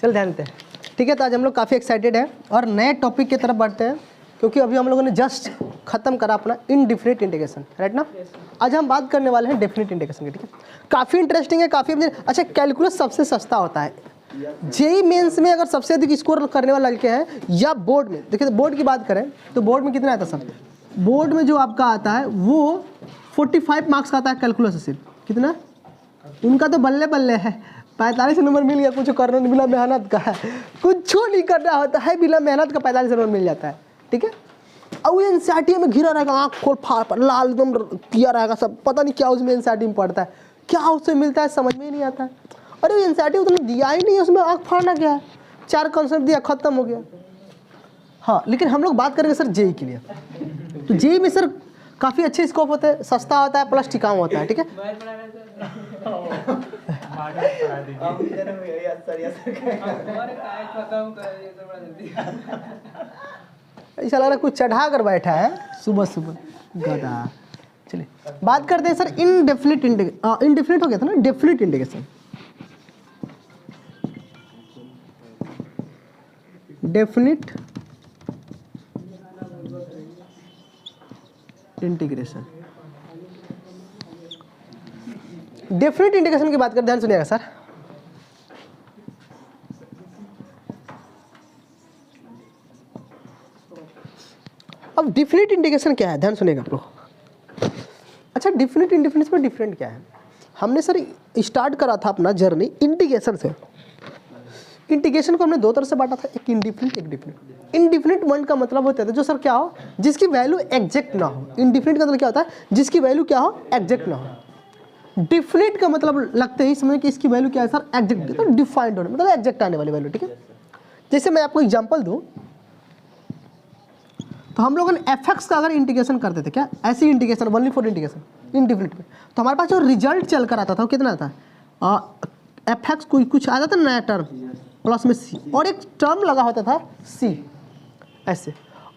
चल ध्यान देते हैं, ठीक है। तो आज हम लोग काफ़ी एक्साइटेड हैं और नए टॉपिक की तरफ बढ़ते हैं, क्योंकि अभी हम लोगों ने जस्ट खत्म करा अपना इनडिफिनिट इंटीग्रेशन, राइट ना। आज हम बात करने वाले हैं डेफिनिट इंटीग्रेशन की, ठीक है। काफ़ी इंटरेस्टिंग है, काफ़ी अच्छा। कैलकुलस सबसे सस्ता होता है। जेई मेंस में अगर सबसे अधिक स्कोर करने वाला लड़के हैं या बोर्ड में, देखिए बोर्ड की बात करें तो बोर्ड में कितना आता है सर? बोर्ड में जो आपका आता है वो 45 मार्क्स का आता है कैलकुलस से। सिर्फ कितना? उनका तो बल्ले बल्ले है, 45 नंबर मिल गया, कुछ करना नहीं, बिना मेहनत का है, कुछ नहीं करना होता है, बिना मेहनत का 45 नंबर मिल जाता है, ठीक है। और वो एनसीईआरटी में घिरा रहेगा, आँख खोल फाड़ लाल एकदम किया रहेगा सब, पता नहीं क्या उसमें एनसीईआरटी में पढ़ता है, क्या उससे मिलता है समझ में ही नहीं आता है। अरे वो एनसीईआरटी उतना दिया ही नहीं है, उसमें आँख फाड़ना क्या है, 4 कॉन्सेप्ट दिया, खत्म हो गया। हाँ, लेकिन हम लोग बात करेंगे सर जेई के लिए। तो जेई में सर काफ़ी अच्छे स्कोप होते हैं, सस्ता होता है प्लस टिकाऊ होता है, ठीक है। ऐसा लग रहा है कुछ चढ़ा कर बैठा है सुबह सुबह गधा। चलिए बात करते हैं सर इनडेफिनिट इनडेफिनिट हो गया था ना, definite integration. Definite integration, definite integration की बात कर, ध्यान सुनिएगा सर। अब डिफिनिट इंटीग्रेशन क्या है, ध्यान सुनिएगा आप लोग। अच्छा, डिफिनिट इंटीग्रेशन में डिफरेंट क्या है? हमने सर स्टार्ट करा था अपना जर्नी इंटीग्रेशन से। इंटीग्रेशन को हमने दो तरह से बांटा था, एक इंडिफिनिट एक डिफिनिट। इंडिफिनिट वन का मतलब होता है जो सर क्या हो, जिसकी वैल्यू एग्जैक्ट ना हो। इंडिफिनिट का मतलब क्या होता है, जिसकी वैल्यू क्या हो, एग्जैक्ट ना हो। डिफिनिट का मतलब लगते ही समझ कि इसकी वैल्यू क्या है सर, एग्जैक्ट, तो डिफाइंड होने मतलब एग्जैक्ट आने वाली वैल्यू, ठीक है। जैसे मैं आपको एग्जांपल दूं तो हम लोगों ने fx का अगर इंटीग्रेशन करते थे, क्या ऐसी integration only for integration indefinite में, तो हमारे पास जो रिजल्ट चल कर आता था वो कितना आता है, fx कुछ आता था नया टर्म प्लस में c, और एक टर्म लगा होता था c ऐसे।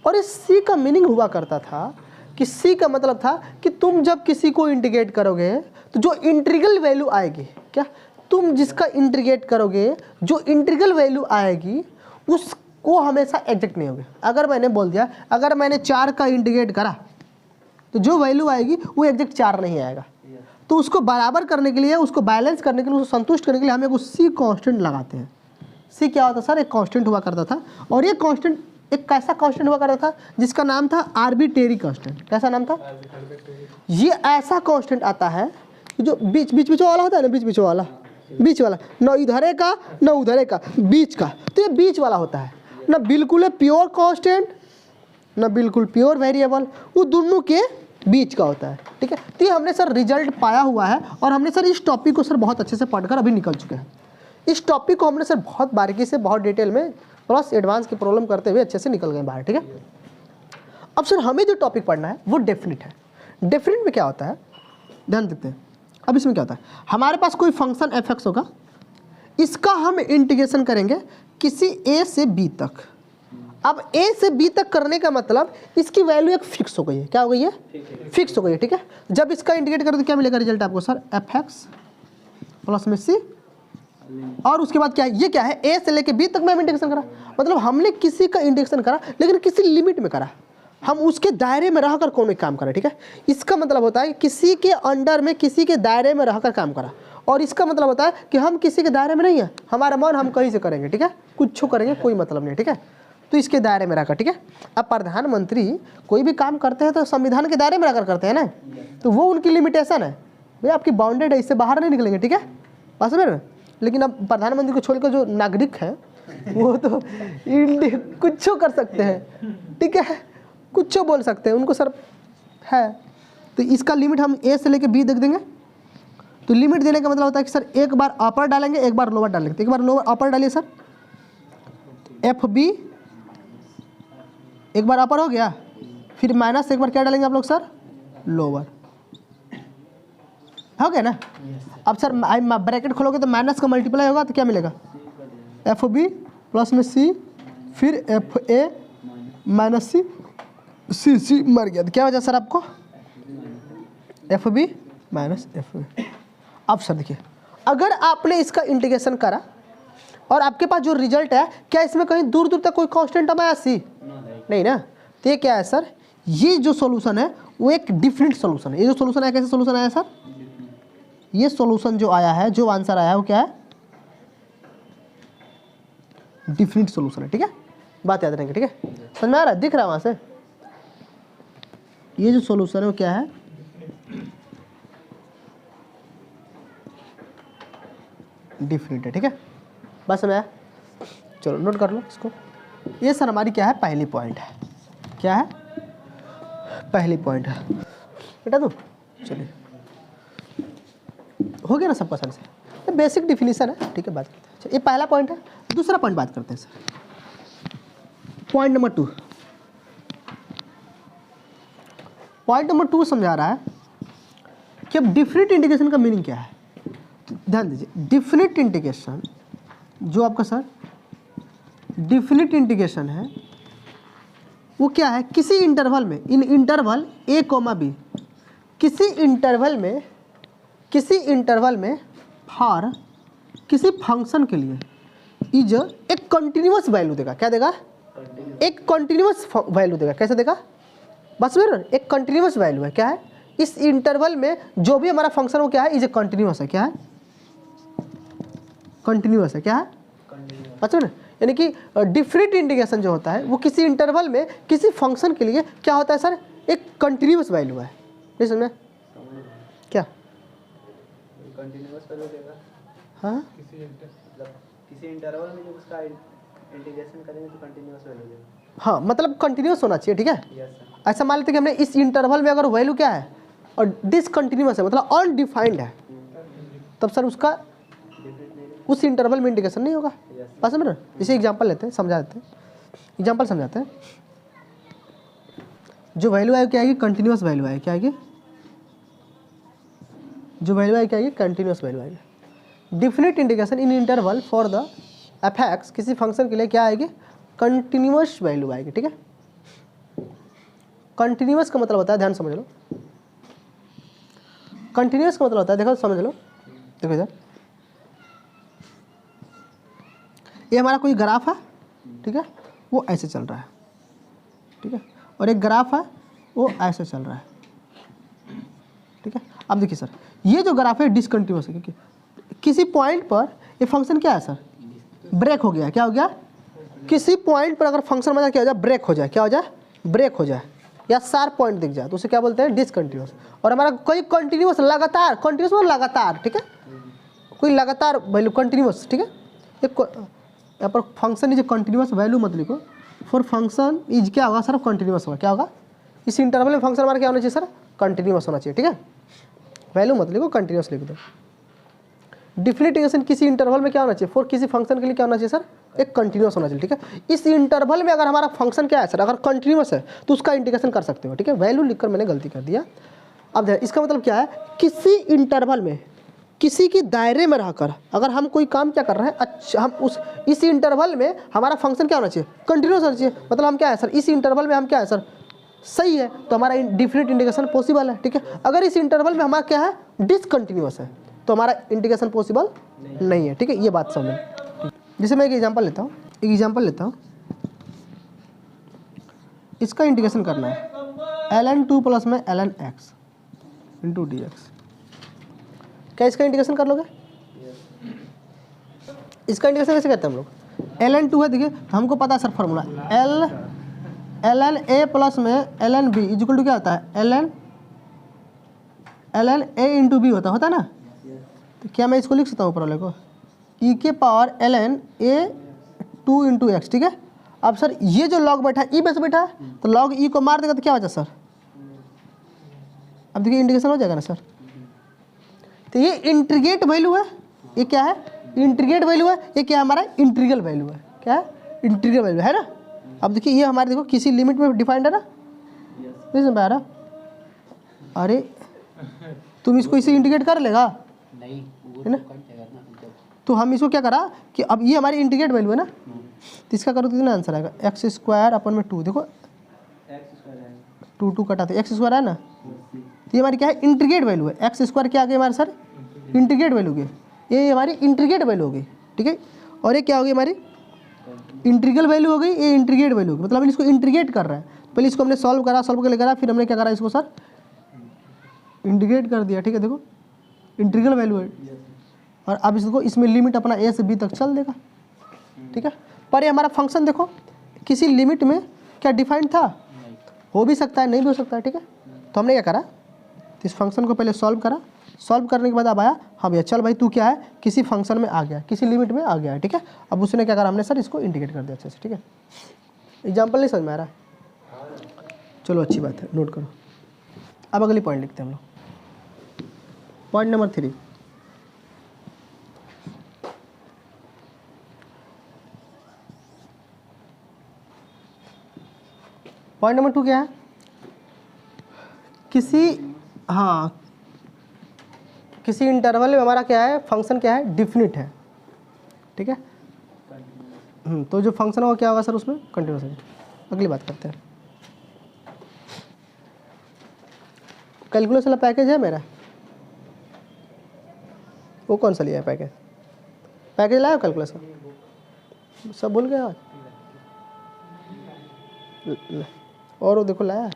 और इस c का मीनिंग हुआ करता था कि c का मतलब था कि तुम जब किसी को इंटीग्रेट करोगे तो जो इंटीग्रल वैल्यू आएगी, क्या तुम जिसका इंटीग्रेट करोगे जो इंटीग्रल वैल्यू आएगी उसको हमेशा एग्जैक्ट नहीं होगी। अगर मैंने बोल दिया, अगर मैंने 4 का इंटीग्रेट करा तो जो वैल्यू आएगी वो एग्जैक्ट 4 नहीं आएगा। तो उसको बराबर करने के लिए, उसको बैलेंस करने के लिए, उसको संतुष्ट करने के लिए हम एक सी कांस्टेंट लगाते हैं। सी क्या होता सर, एक कांस्टेंट हुआ करता था, और ये कांस्टेंट एक कैसा कांस्टेंट हुआ करता था जिसका नाम था आर्बिट्रेरी कांस्टेंट। कैसा नाम था? ये ऐसा कांस्टेंट आता है जो बीच वाला होता है ना, बीच वाला न इधर का न उधर का, बीच का, तो ये बीच वाला होता है ना, बिल्कुल प्योर कांस्टेंट ना बिल्कुल प्योर वेरिएबल, वो दोनों के बीच का होता है, ठीक है। तो ये हमने सर रिजल्ट पाया हुआ है, और हमने सर इस टॉपिक को सर बहुत अच्छे से पढ़कर अभी निकल चुके हैं। इस टॉपिक को हमने सर बहुत बारीकी से, बहुत डिटेल में प्लस एडवांस की प्रॉब्लम करते हुए अच्छे से निकल गए बाहर, ठीक है। अब सर हमें जो टॉपिक पढ़ना है वो डेफिनिट है। डेफिनिट में क्या होता है, ध्यान देते हैं। अब इसमें क्या होता है, हमारे पास कोई फंक्शन fx होगा, इसका हम इंटीग्रेशन करेंगे किसी a से b तक। अब a से b तक करने का मतलब इसकी वैल्यू एक फिक्स हो गई है। क्या हो गई है? फिक्स हो गई है, ठीक है। जब इसका इंटीग्रेट करें तो क्या मिलेगा रिजल्ट आपको सर, fx प्लस में c, और उसके बाद क्या है, ये क्या है, a से लेके b तक मैं इंटीग्रेशन करा, मतलब हमने किसी का इंटीग्रेशन करा लेकिन किसी लिमिट में करा, हम उसके दायरे में रहकर कोई एक काम करें, ठीक है। इसका मतलब होता है किसी के अंडर में, किसी के दायरे में रहकर काम करा, और इसका मतलब होता है कि हम किसी के दायरे में नहीं है, हमारा मन हम कहीं से करेंगे, ठीक है, कुछ करेंगे, कोई मतलब नहीं, ठीक है। तो इसके दायरे में रहकर, ठीक है। अब प्रधानमंत्री कोई भी काम करते हैं तो संविधान के दायरे में रहकर करते हैं ना, तो वो उनकी लिमिटेशन है, भाई आपकी बाउंडेड है, इससे बाहर नहीं निकलेंगे, ठीक है, बात समझ रहे। लेकिन अब प्रधानमंत्री को छोड़कर जो नागरिक हैं वो तो कुछ कर सकते हैं, ठीक है, कुछ बोल सकते हैं, उनको सर है। तो इसका लिमिट हम a से लेके b देख देंगे। तो लिमिट देने का मतलब होता है कि सर एक बार अपर डालेंगे, एक बार लोअर डालेंगे। तो एक बार लोअर अपर डालिए सर, fb, एक बार अपर हो गया, फिर माइनस एक बार क्या डालेंगे आप लोग सर, लोअर, हो गया ना। अब सर ब्रैकेट खोलोगे तो माइनस का मल्टीप्लाई होगा तो क्या मिलेगा, fb प्लस में c, फिर fa माइनस c मर गया, तो क्या वजह सर आपको, fb माइनस fa। अब सर देखिए, अगर आपने इसका इंटीग्रेशन करा और आपके पास जो रिजल्ट है, क्या इसमें कहीं दूर दूर तक कोई कांस्टेंट टर्म आया सी? नहीं ना। तो ये क्या है सर, ये जो सॉल्यूशन है वो एक डिफरेंट सॉल्यूशन है। ये जो सॉल्यूशन आया कैसे सॉल्यूशन आया सर, ये सॉल्यूशन जो आया है, जो आंसर आया है वो क्या है, डिफरेंट सॉल्यूशन है। ठीक है, बात याद रखेंगे। ठीक है, समझ में आ रहा है, दिख रहा है वहां से? ये जो सॉल्यूशन है वो क्या है, डिफरेंट है। ठीक है, बस समझ आया? चलो नोट कर लो इसको। ये सर हमारी क्या है, पहली पॉइंट है। क्या है, पहली पॉइंट है बेटा। तो चलिए हो गया ना सबका आसान से, ये बेसिक डिफिनीशन है। ठीक है, बात करते हैं। ये पहला पॉइंट है। दूसरा पॉइंट बात करते हैं sir, point number 2। Point number 2 समझा रहा है कि अब डिफरेंट इंटीग्रेशन का मीनिंग क्या है। ध्यान दीजिए, डिफरेंट इंटीग्रेशन जो आपका सर डिफरेंट इंटीग्रेशन है वो क्या है, किसी इंटरवल में, इन इंटरवल a, b, किसी इंटरवल में फॉर किसी फंक्शन के लिए इज एक कंटिन्यूअस वैल्यू देगा। क्या देगा, एक कंटिन्यूअस वैल्यू देगा। कैसे देगा, बस मेरे एक कंटिन्यूअस वैल्यू है। क्या है, इस इंटरवल में जो भी हमारा फंक्शन हो क्या है, इज ए कंटिन्यूअस है। क्या है, कंटिन्यूअस है। क्या है, अच्छा ना। यानी कि डिफरेंट इंटीग्रेशन जो होता है वो किसी इंटरवल में किसी फंक्शन के लिए क्या होता है सर, एक कंटिन्यूअस वैल्यू है। नहीं समझ में क्या, कंटिन्यूअस वैल्यू देगा। हाँ, किसी इंटरवल में जब उसका इंटीग्रेशन करेंगे तो कंटिन्यूअस वैल्यू देगा। हाँ, मतलब कंटिन्यूअस होना चाहिए। ठीक है, यस सर। ऐसा मान लेते हैं कि हमने इस इंटरवल में अगर वैल्यू क्या है और डिसकंटिन्यूअस है, मतलब अनडिफाइंड है, तब सर उसका उस इंटरवल में इंटीग्रेशन नहीं होगा। बस समझ रहे, इसे एग्जांपल लेते हैं, समझा देते हैं। एग्जांपल समझाते हैं। जो वैल्यू आएगी क्या आएगी, कंटिन्यूअस वैल्यू आएगी। क्या आएगी, जो वैल्यू आएगी क्या आएगी, कंटिन्यूअस वैल्यू आएगी। Different integration in interval for the F किसी फंक्शन के लिए क्या आएगी, कंटिन्यूअस वैल्यू आएगी। ठीक है, कंटिन्यूअस का मतलब होता है, ध्यान समझ लो, कंटिन्यूअस का मतलब होता है, देखो समझ लो, देखो इधर ये हमारा कोई ग्राफ है। ठीक है, वो ऐसे चल रहा है। ठीक है, और एक ग्राफ है वो ऐसे चल रहा है। ठीक है, अब देखिए सर, ये जो ग्राफ है डिसकंटिन्यूअस है, क्योंकि किसी पॉइंट पर ये फंक्शन क्या है सर, ब्रेक हो गया। क्या हो गया, किसी पॉइंट पर अगर फंक्शन हमारा क्या हो जाए, ब्रेक हो जाए। क्या हो जाए, ब्रेक हो जाए, या शार्प पॉइंट दिख जाए तो उसे क्या बोलते हैं, डिसकंटिन्यूअस। और हमारा कोई कंटिन्यूअस, लगातार, कंटिन्यूअस मतलब लगातार। ठीक है, कोई लगातार वैल्यू कंटिन्यूअस। ठीक है, एक यहाँ पर फंक्शन इज कंटिन्यूअस वैल्यू मत लिखो, फॉर फंक्शन इज क्या होगा सर, कंटिन्यूअस होगा। क्या होगा, इस इंटरवल में फंक्शन हमारा क्या होना चाहिए सर, कंटिन्यूअस होना चाहिए। ठीक है, वैल्यू मत लिखो, कंटिन्यूअस लिख दो। डिफरेंट इंटीग्रेशन किसी इंटरवल में क्या होना चाहिए, फॉर किसी फंक्शन के लिए क्या होना चाहिए सर, एक कंटिन्यूअस होना चाहिए। ठीक है, इस इंटरवल में अगर हमारा फंक्शन क्या है सर, अगर कंटिन्यूअस है तो उसका इंटीग्रेशन कर सकते हो। ठीक है, वैल्यू लिखकर मैंने गलती कर दिया। अब इसका मतलब क्या है, किसी इंटरवल में किसी की दायरे में रहकर अगर हम कोई काम क्या कर रहे हैं, अच्छा हम उस इस इंटरवल में हमारा फंक्शन क्या होना चाहिए, कंटिन्यूअस होना चाहिए। मतलब हम क्या है सर, इस इंटरवल में हम क्या है सर, सही है, तो हमारा डिफरेंट इंटीग्रेशन पॉसिबल है। ठीक है, अगर इस इंटरवल में हमारा क्या है, डिसकंटिन्यूअस है, तो हमारा इंटीग्रेशन पॉसिबल नहीं है। ठीक है, ये बात समझ। जैसे मैं एक एग्जांपल लेता हूँ, इसका इंटीग्रेशन करना है ln2 प्लस में ln x into d x. क्या इसका इंटीग्रेशन कर लोगे, इसका इंटीग्रेशन कैसे करते हैं हम लोग, ln2 है, देखिए तो हमको पता है sir formula ln a plus में ln b इक्वल टू क्या होता है, ln a इंटू बी होता है ना। तो क्या मैं इसको लिख सकता हूँ ऊपर वाले को, e के power ln a 2 into x. ठीक है, अब सर ये जो लॉग बैठा है, ई बस बैठा है, तो लॉग ई को मार देगा तो क्या बचा सर, अब देखिए इंटीग्रेशन हो जाएगा ना सर। तो ये इंटीग्रेट वैल्यू है, ये क्या है, इंटीग्रेट वैल्यू है, ये क्या है हमारा, इंटीग्रल वैल्यू है। क्या है, इंटीग्रल वैल्यू है ना। अब देखिए ये हमारे देखो किसी लिमिट में डिफाइंड है ना, नहीं समझ आ रहा, अरे तुम इसको इसे इंटीग्रेट कर लेगा नहीं, है ना। तो हम इसको क्या करा कि अब ये हमारी इंटीग्रेट वैल्यू है ना, तो इसका करो तो कितना आंसर आएगा, एक्स स्क्वायर अपन में 2, देखो 2 कटा तो एक्स स्क्वायर है ना, तो ये हमारी क्या है, इंटीग्रेट वैल्यू है। एक्स स्क्वायर क्या आ गया हमारे सर, इंटीग्रेट वैल्यू के, ये हमारी इंटीग्रेट वैल्यू होगी। ठीक है, और ये क्या होगी हमारी इंटीग्रल वैल्यू हो गई, ये इंटीग्रेट वैल्यू होगी, मतलब इसको इंटीग्रेट कर रहा है। पहले इसको हमने सॉल्व करा, सॉल्व करके करा, फिर हमने क्या करा इसको सर इंटीग्रेट कर दिया, ठीक है। देखो इंटीग्रल वैल्यू है, और अब इसको इसमें लिमिट अपना a से b तक चल देगा, ठीक है। पर ये हमारा फंक्शन देखो किसी लिमिट में क्या डिफाइंड था, हो भी सकता है नहीं भी हो सकता है, ठीक है। तो हमने क्या करा, इस फंक्शन को पहले सॉल्व करा, सॉल्व करने के बाद अब आया हाँ भैया चल भाई तू क्या है किसी फंक्शन में आ गया, किसी लिमिट में आ गया है, ठीक है। अब उसने क्या करा, हमने सर इसको इंटीग्रेट कर दिया अच्छे से, ठीक है। एग्जाम्पल नहीं समझ में आ रहा है, चलो अच्छी बात है, नोट करो। अब अगली पॉइंट लिखते हैं हम लोग, पॉइंट नंबर 3। पॉइंट नंबर 2 क्या है, किसी इंटरवल में हमारा क्या है, फंक्शन क्या है, डिफिनिट है, ठीक है। तो जो फंक्शन होगा क्या होगा सर उसमें कंटिन्यूस है। अगली बात करते हैं, कैलकुलस वाला पैकेज है मेरा, वो कौन सा लिया है पैकेज, पैकेज लाया कैलकुलस का, सब भूल गया और वो देखो लाया,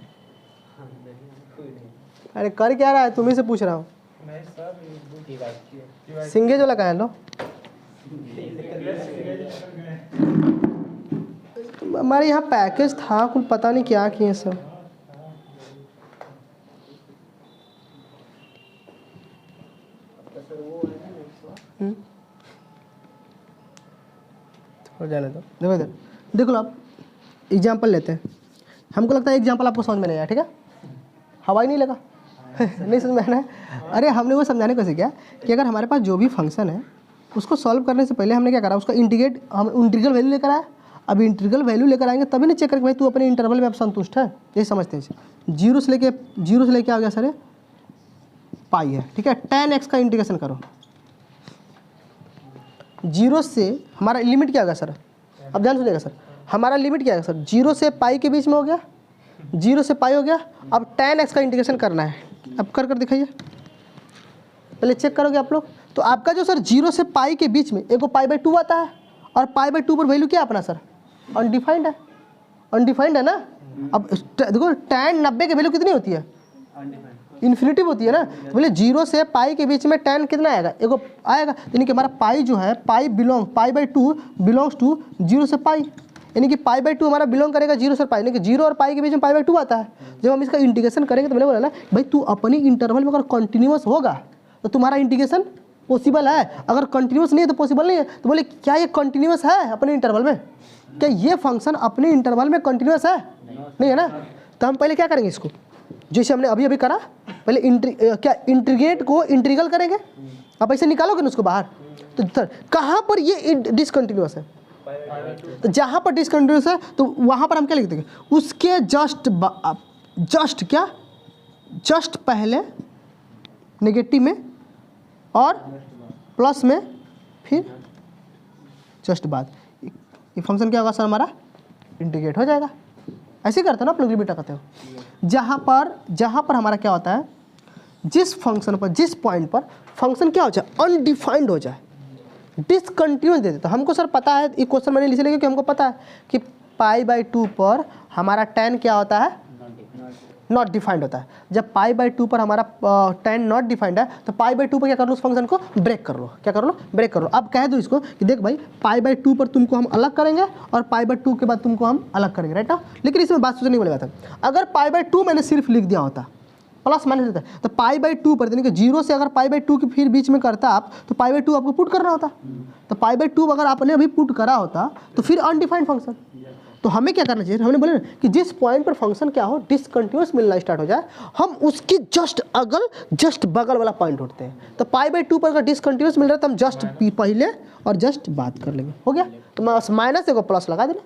अरे कर क्या रहा है तुम्ही से पूछ रहा हूँ, सिंगेज वाला कहा है लो, हमारे यहाँ पैकेज था कुछ पता नहीं क्या किए सब, जाने दो। देखो इधर देखो आप एग्जाम्पल लेते हैं, हमको लगता है एग्जाम्पल आपको समझ में नहीं आया, ठीक है, हवाई नहीं लगा नहीं समझ में आना है। अरे हमने वो समझाने को किया कि अगर हमारे पास जो भी फंक्शन है उसको सॉल्व करने से पहले हमने क्या करा, उसका इंटीग्रेट, हम इंटीग्रल वैल्यू लेकर आए। अब इंटीग्रल वैल्यू लेकर आएंगे तभी ना चेक करके भाई तू अपने इंटरवल में अब संतुष्ट है, ये समझते हैं। जीरो से लेके आ गया सर पाई है, ठीक है। tan x का इंटीग्रेशन करो, जीरो से हमारा लिमिट क्या होगा सर, अब ध्यान सुनिएगा सर, हमारा लिमिट क्या है सर, जीरो से पाई के बीच में हो गया, जीरो से पाई हो गया। अब tan x का इंटीग्रेशन करना है, अब कर दिखाइए, पहले चेक करोगे आप लोग। तो आपका जो सर जीरो से पाई के बीच में एक π/2 आता है, और π/2 पर वैल्यू क्या अपना सर अनडिफाइंड है, अनडिफाइंड है ना। अब देखो tan 90 की वैल्यू कितनी होती है, इन्फिनिटी होती है ना। तो बोले जीरो से पाई के बीच में tan कितना आएगा, एगो आएगा, यानी कि हमारा पाई जो है π/2 बिलोंग्स टू जीरो से पाई, यानी कि π/2 हमारा बिलोंग करेगा जीरो से पाई, यानी कि जीरो और पाई के बीच में π/2 आता है। जब हम इसका इंटीग्रेशन करेंगे तो मैंने बोला ना भाई तू अपनी इंटरवल में अगर कंटिन्यूस होगा तो तुम्हारा इंटीग्रेशन पॉसिबल है, अगर कंटिन्यूस नहीं है तो पॉसिबल नहीं है। तो बोले क्या ये कंटिन्यूस है अपने इंटरवल में, क्या ये फंक्शन अपने इंटरवल में कंटिन्यूस है, नहीं है ना। तो हम पहले क्या करेंगे, इसको जैसे हमने अभी करा, पहले इंटीग्रेट को इंटीग्रल करेंगे, आप ऐसे निकालोगे ना उसको बाहर, तो सर कहाँ पर ये डिसकंटिन्यूस है, तो जहाँ पर डिसकंटिन्यूस है तो वहाँ पर हम क्या लिख देंगे, उसके जस्ट पहले नेगेटिव में और प्लस में फिर जस्ट बाद, ये फंक्शन क्या होगा सर हमारा इंटीग्रेट हो जाएगा। ऐसे करते हो ना आप लोग, बेटा करते हो। जहाँ पर हमारा क्या होता है, जिस फंक्शन पर जिस पॉइंट पर फंक्शन क्या हो जाए अनडिफाइंड हो जाए, डिसकंटिन्यूस दे दे, तो हमको सर पता है, ये क्वेश्चन मैंने इसलिए क्योंकि हमको पता है कि π/2 पर हमारा tan क्या होता है, नॉट डिफाइंड होता है। जब π/2 पर हमारा tan नॉट डिफाइंड है तो π/2 पर क्या कर लो, उस फंक्शन को ब्रेक कर लो, क्या कर लो, ब्रेक कर लो। अब कह दो इसको कि देख भाई π/2 पर तुमको हम अलग करेंगे और π/2 के बाद तुमको हम अलग करेंगे, राइट ना। लेकिन इसमें बात सोचने वाली बात है, अगर π/2 मैंने सिर्फ लिख दिया होता, प्लस माइनस होता है, तो π/2 पर यानी कि जीरो से अगर π/2 के फिर बीच में करता आप, तो π/2 आपको पुट करना होता। तो π/2 अगर आपने अभी पुट करा होता तो फिर अनडिफाइंड फंक्शन। तो हमें क्या करना चाहिए, हमने बोले ना कि जिस पॉइंट पर फंक्शन क्या हो डिसकंटिन्यूस मिलना स्टार्ट हो जाए, हम उसके जस्ट बगल वाला पॉइंट उठते हैं। तो π/2 पर अगर डिसकंटिन्यूस मिल रहा है तो हम जस्ट पहले और जस्ट बात कर लेंगे, हो गया। तो माइनस देखो प्लस लगा देना,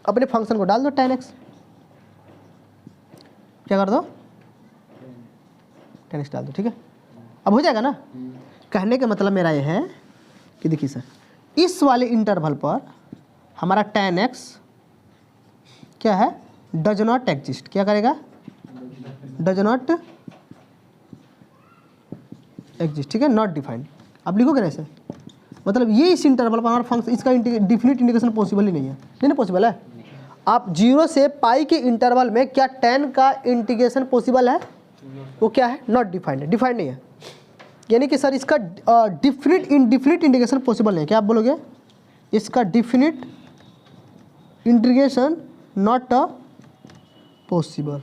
अपने फंक्शन को डाल दो tan x, क्या कर दो tan x डाल दो, ठीक है। अब हो जाएगा ना। कहने का मतलब मेरा ये है कि देखिए सर, इस वाले इंटरवल पर हमारा tan x क्या है, डज नॉट एग्जिस्ट, क्या करेगा, डज नॉट एग्जिस्ट, ठीक है, नॉट डिफाइंड। अब लिखोगे ना ऐसे, मतलब ये इस इंटरवल पर हमारा फंक्शन इसका डिफिनिट इंटीग्रेशन पॉसिबल ही नहीं है, नहीं ना पॉसिबल है। आप 0 से पाई के इंटरवल में क्या tan का इंटीग्रेशन पॉसिबल है? वो क्या है? नॉट डिफाइंड है, डिफाइंड नहीं है। यानी कि सर इसका डिफिनिट इंटीग्रेशन पॉसिबल नहीं है। क्या आप बोलोगे? इसका डिफिनिट इंटीग्रेशन नॉट पॉसिबल,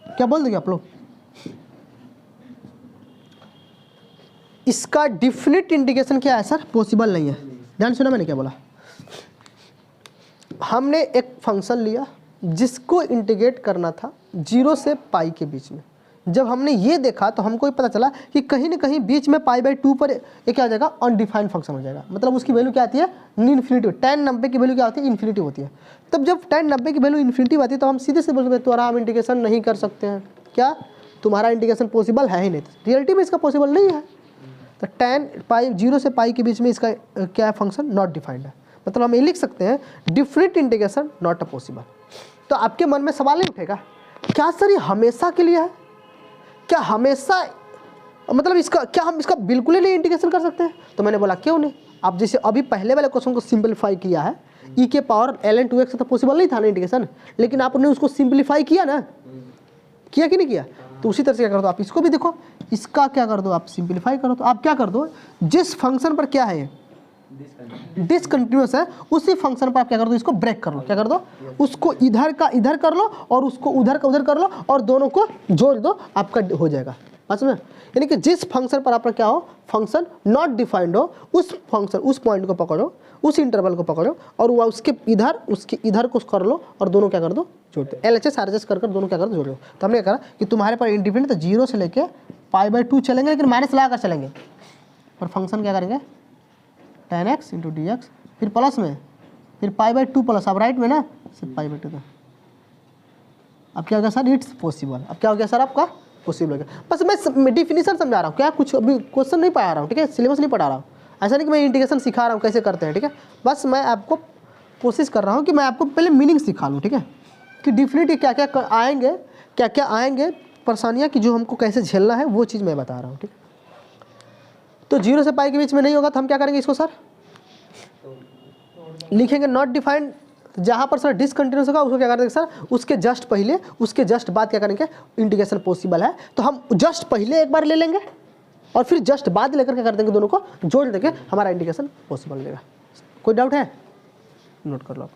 क्या बोल दोगे आप लोग? इसका डिफिनिट इंटीग्रेशन क्या है सर? पॉसिबल नहीं है। ध्यान सुना मैंने क्या बोला। हमने एक फंक्शन लिया जिसको इंटीग्रेट करना था 0 से पाई के बीच में। जब हमने ये देखा तो हमको ये पता चला कि कहीं ना कहीं बीच में π/2 पर ये क्या हो जाएगा? अनडिफाइंड फंक्शन हो जाएगा। मतलब उसकी वैल्यू क्या आती है? इन्फिनिटी। tan 90 की वैल्यू क्या होती है? इन्फिनिटी होती है। तब जब tan 90 की वैल्यू इन्फिनिटी आती है तो हम सीधे से बोल सकते तो हम इंटीग्रेशन नहीं कर सकते हैं। क्या तुम्हारा इंटीग्रेशन पॉसिबल है ही नहीं? रियलिटी में इसका पॉसिबल नहीं है। तो tan 0 से पाई के बीच में इसका क्या है? फंक्शन नॉट डिफाइंड है। मतलब हम ये लिख सकते हैं different integration not a possible. तो आपके मन में सवाल नहीं उठेगा क्या सर ये हमेशा के लिए है? क्या हमेशा मतलब इसका क्या हम इसका बिल्कुल ही नहीं इंटीग्रेशन कर सकते हैं? तो मैंने बोला क्यों नहीं। आप जैसे अभी पहले वाले क्वेश्चन को सिंपलीफाई किया है, e के पावर ln 2x तो पॉसिबल नहीं था ना इंटीग्रेशन, लेकिन आपने उसको सिंपलीफाई किया ना, किया कि नहीं किया? तो उसी तरह से क्या कर दो आप इसको भी देखो, इसका क्या कर दो आप सिंपलीफाई करो। तो आप क्या कर दो, जिस फंक्शन पर क्या है डिसकंटिन्यूअस है उसी फंक्शन पर आप क्या कर दो? इसको ब्रेक कर लो। क्या कर दो? उसको इधर का इधर कर लो और उसको उधर का उधर कर लो और दोनों को जोड़ दो, आपका हो जाएगा। समझ में? यानी कि जिस फंक्शन पर आपका क्या हो, फंक्शन नॉट डिफाइंड हो, उस फंक्शन उस पॉइंट को पकड़ो, उस इंटरवल को पकड़ो और वह उसके इधर को कर लो और दोनों क्या कर दो? जोड़ दो। LHS RHS कर दोनों क्या कर दो? जोड़ लो। तो हमने कहा कि तुम्हारे पर इंडिपेंडेंट तो 0 से लेके π/2 चलेंगे, लेकिन माइनस लगा कर चलेंगे। और फंक्शन क्या करेंगे? tan x into d x, फिर प्लस में, फिर π/2 प्लस, अब राइट में ना सिर्फ π/2 था। अब क्या हो गया सर? It's possible. अब क्या हो गया सर? आपका पॉसिबल हो गया। बस मैं डिफिनीशन समझा रहा हूँ, क्या कुछ अभी क्वेश्चन नहीं पढ़ा रहा हूँ, ठीक है? सिलेबस नहीं पढ़ा रहा हूँ। ऐसा नहीं कि मैं इंटीग्रेशन सिखा रहा हूँ कैसे करते हैं, ठीक है? बस मैं आपको कोशिश कर रहा हूँ कि मैं आपको पहले मीनिंग सिखा लूँ, ठीक है? कि डिफिनिट क्या क्या आएंगे, क्या क्या आएंगे परेशानियाँ कि जो हमको कैसे झेलना है, वो चीज़ मैं बता रहा हूँ, ठीक है? तो 0 से पाई के बीच में नहीं होगा तो हम क्या करेंगे इसको सर? लिखेंगे नॉट डिफाइंड। जहाँ पर सर डिसकंटिन्यूअस होगा उसको क्या करेंगे सर? उसके जस्ट पहले, उसके जस्ट बाद क्या करेंगे? इंटीग्रेशन पॉसिबल है तो हम जस्ट पहले एक बार ले लेंगे और फिर जस्ट बाद लेकर क्या कर देंगे? दोनों को जोड़ देंगे, हमारा इंटीग्रेशन पॉसिबल हो जाएगा। कोई डाउट है? नोट कर लो आप।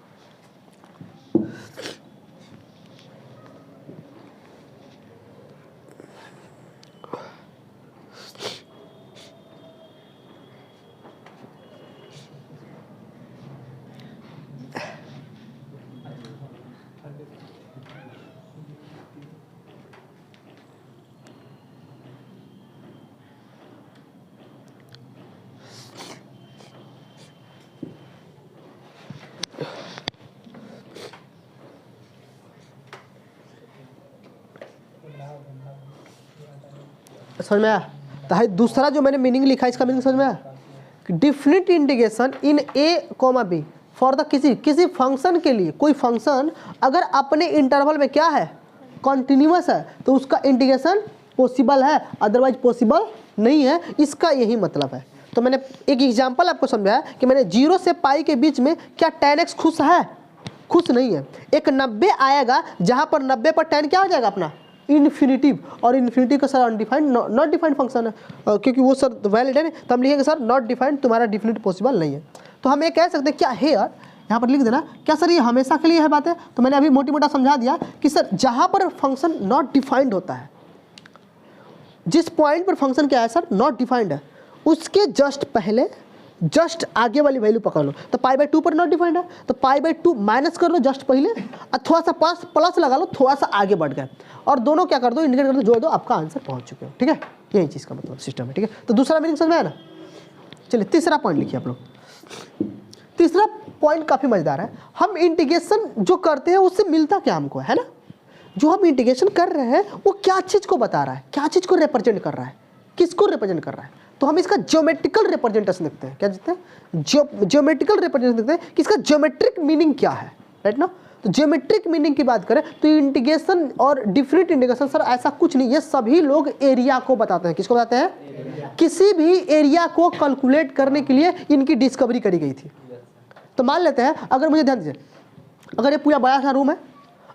समझ में आया? तो दूसरा जो मैंने मीनिंग लिखा है इसका मीनिंग समझ में आया? Definite integration in a, b for the किसी फंक्शन के लिए, कोई फंक्शन अगर अपने इंटरवल में क्या है? कॉन्टिन्यूअस है तो उसका इंटीग्रेशन पॉसिबल है, अदरवाइज पॉसिबल नहीं है। इसका यही मतलब है। तो मैंने एक एग्जांपल आपको समझाया कि मैंने 0 से पाई के बीच में क्या tan x खुश है? खुश नहीं है। एक 90 आएगा जहाँ पर 90 पर tan क्या हो जाएगा अपना? इन्फिनिटिव। और इन्फिनिटिव का sir undefined not defined function है, क्योंकि वो सर वैलिड है। तो हम लिखेंगे सर नॉट डिफाइंड, तुम्हारा डिफिनिट पॉसिबल नहीं है। तो हम ये कह सकते हैं क्या है यार, यहाँ पर लिख देना क्या सर ये हमेशा के लिए है बात है? तो मैंने अभी मोटी मोटा समझा दिया कि सर जहाँ पर फंक्शन नॉट डिफाइंड होता है, जिस पॉइंट पर फंक्शन क्या है सर? नॉट डिफाइंड है, उसके जस्ट पहले जस्ट आगे वाली वैल्यू पकड़ लो। तो π/2 पर नॉट डिफाइंड है तो π/2 माइनस कर लो जस्ट पहले और थोड़ा सा प्लस लगा लो, थोड़ा सा आगे बढ़ गए और दोनों क्या कर दो? इंडिकेट कर दो, जोड़ दो, आपका आंसर पहुंच चुके हो, ठीक है? यही चीज़ का मतलब सिस्टम है, ठीक है? तो दूसरा मीनिंग समझ में आया ना? चलिए तीसरा पॉइंट लिखिए आप लोग। तीसरा पॉइंट काफ़ी मजेदार है। हम इंटीग्रेशन जो करते हैं उससे मिलता क्या हमको है ना? जो हम इंटीग्रेशन कर रहे हैं वो क्या चीज़ को बता रहा है, क्या चीज़ को रिप्रेजेंट कर रहा है, किसको रिप्रेजेंट कर रहा है? तो हम इसका ज्योमेट्रिकल रिप्रेजेंटेशन देखते हैं। क्या देखते हैं? ज्योमेट्रिकल रिप्रेजेंटेशन देखते हैं कि इसका ज्योमेट्रिक मीनिंग क्या है। राइट ना। तो ज्योमेट्रिक मीनिंग की बात करें तो इंटीग्रेशन और डिफरेंट इंटीग्रेशन सर ऐसा कुछ नहीं, ये सभी लोग एरिया को बताते हैं। किसको बताते हैं? किसी भी एरिया को कैलकुलेट करने के लिए इनकी डिस्कवरी करी गई थी। तो मान लेते हैं, अगर मुझे ध्यान दीजिए, अगर ये पूरा बड़ा सा रूम है,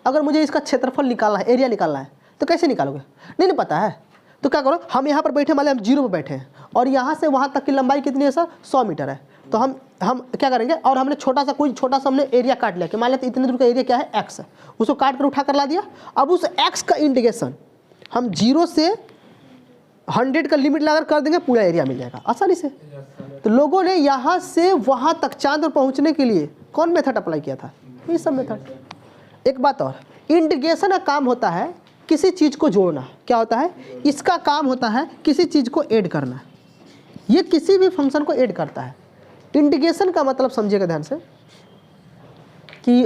अगर मुझे इसका क्षेत्रफल निकालना है, एरिया निकालना है, तो कैसे निकालोगे? नहीं पता है तो क्या करो, हम यहाँ पर बैठे, मान लीजिए हम 0 पर बैठे हैं और यहाँ से वहाँ तक की लंबाई कितनी है सर? 100 मीटर है। तो हम क्या करेंगे, और हमने छोटा सा हमने एरिया काट लिया कि मान लेते इतने दूर का एरिया क्या है? x है, उसको काट कर उठा कर ला दिया। अब उस x का इंटीग्रेशन हम 0 से 100 का लिमिट लगाकर कर देंगे, पूरा एरिया मिल जाएगा आसानी से। तो लोगों ने यहाँ से वहाँ तक चांद पर पहुँचने के लिए कौन मेथड अप्लाई किया था? ये सब मेथड। एक बात और, इंटीग्रेशन का काम होता है किसी चीज़ को जोड़ना। क्या होता है? इसका काम होता है किसी चीज़ को ऐड करना। ये किसी भी फंक्शन को ऐड करता है। इंटीग्रेशन का मतलब समझिएगा ध्यान से कि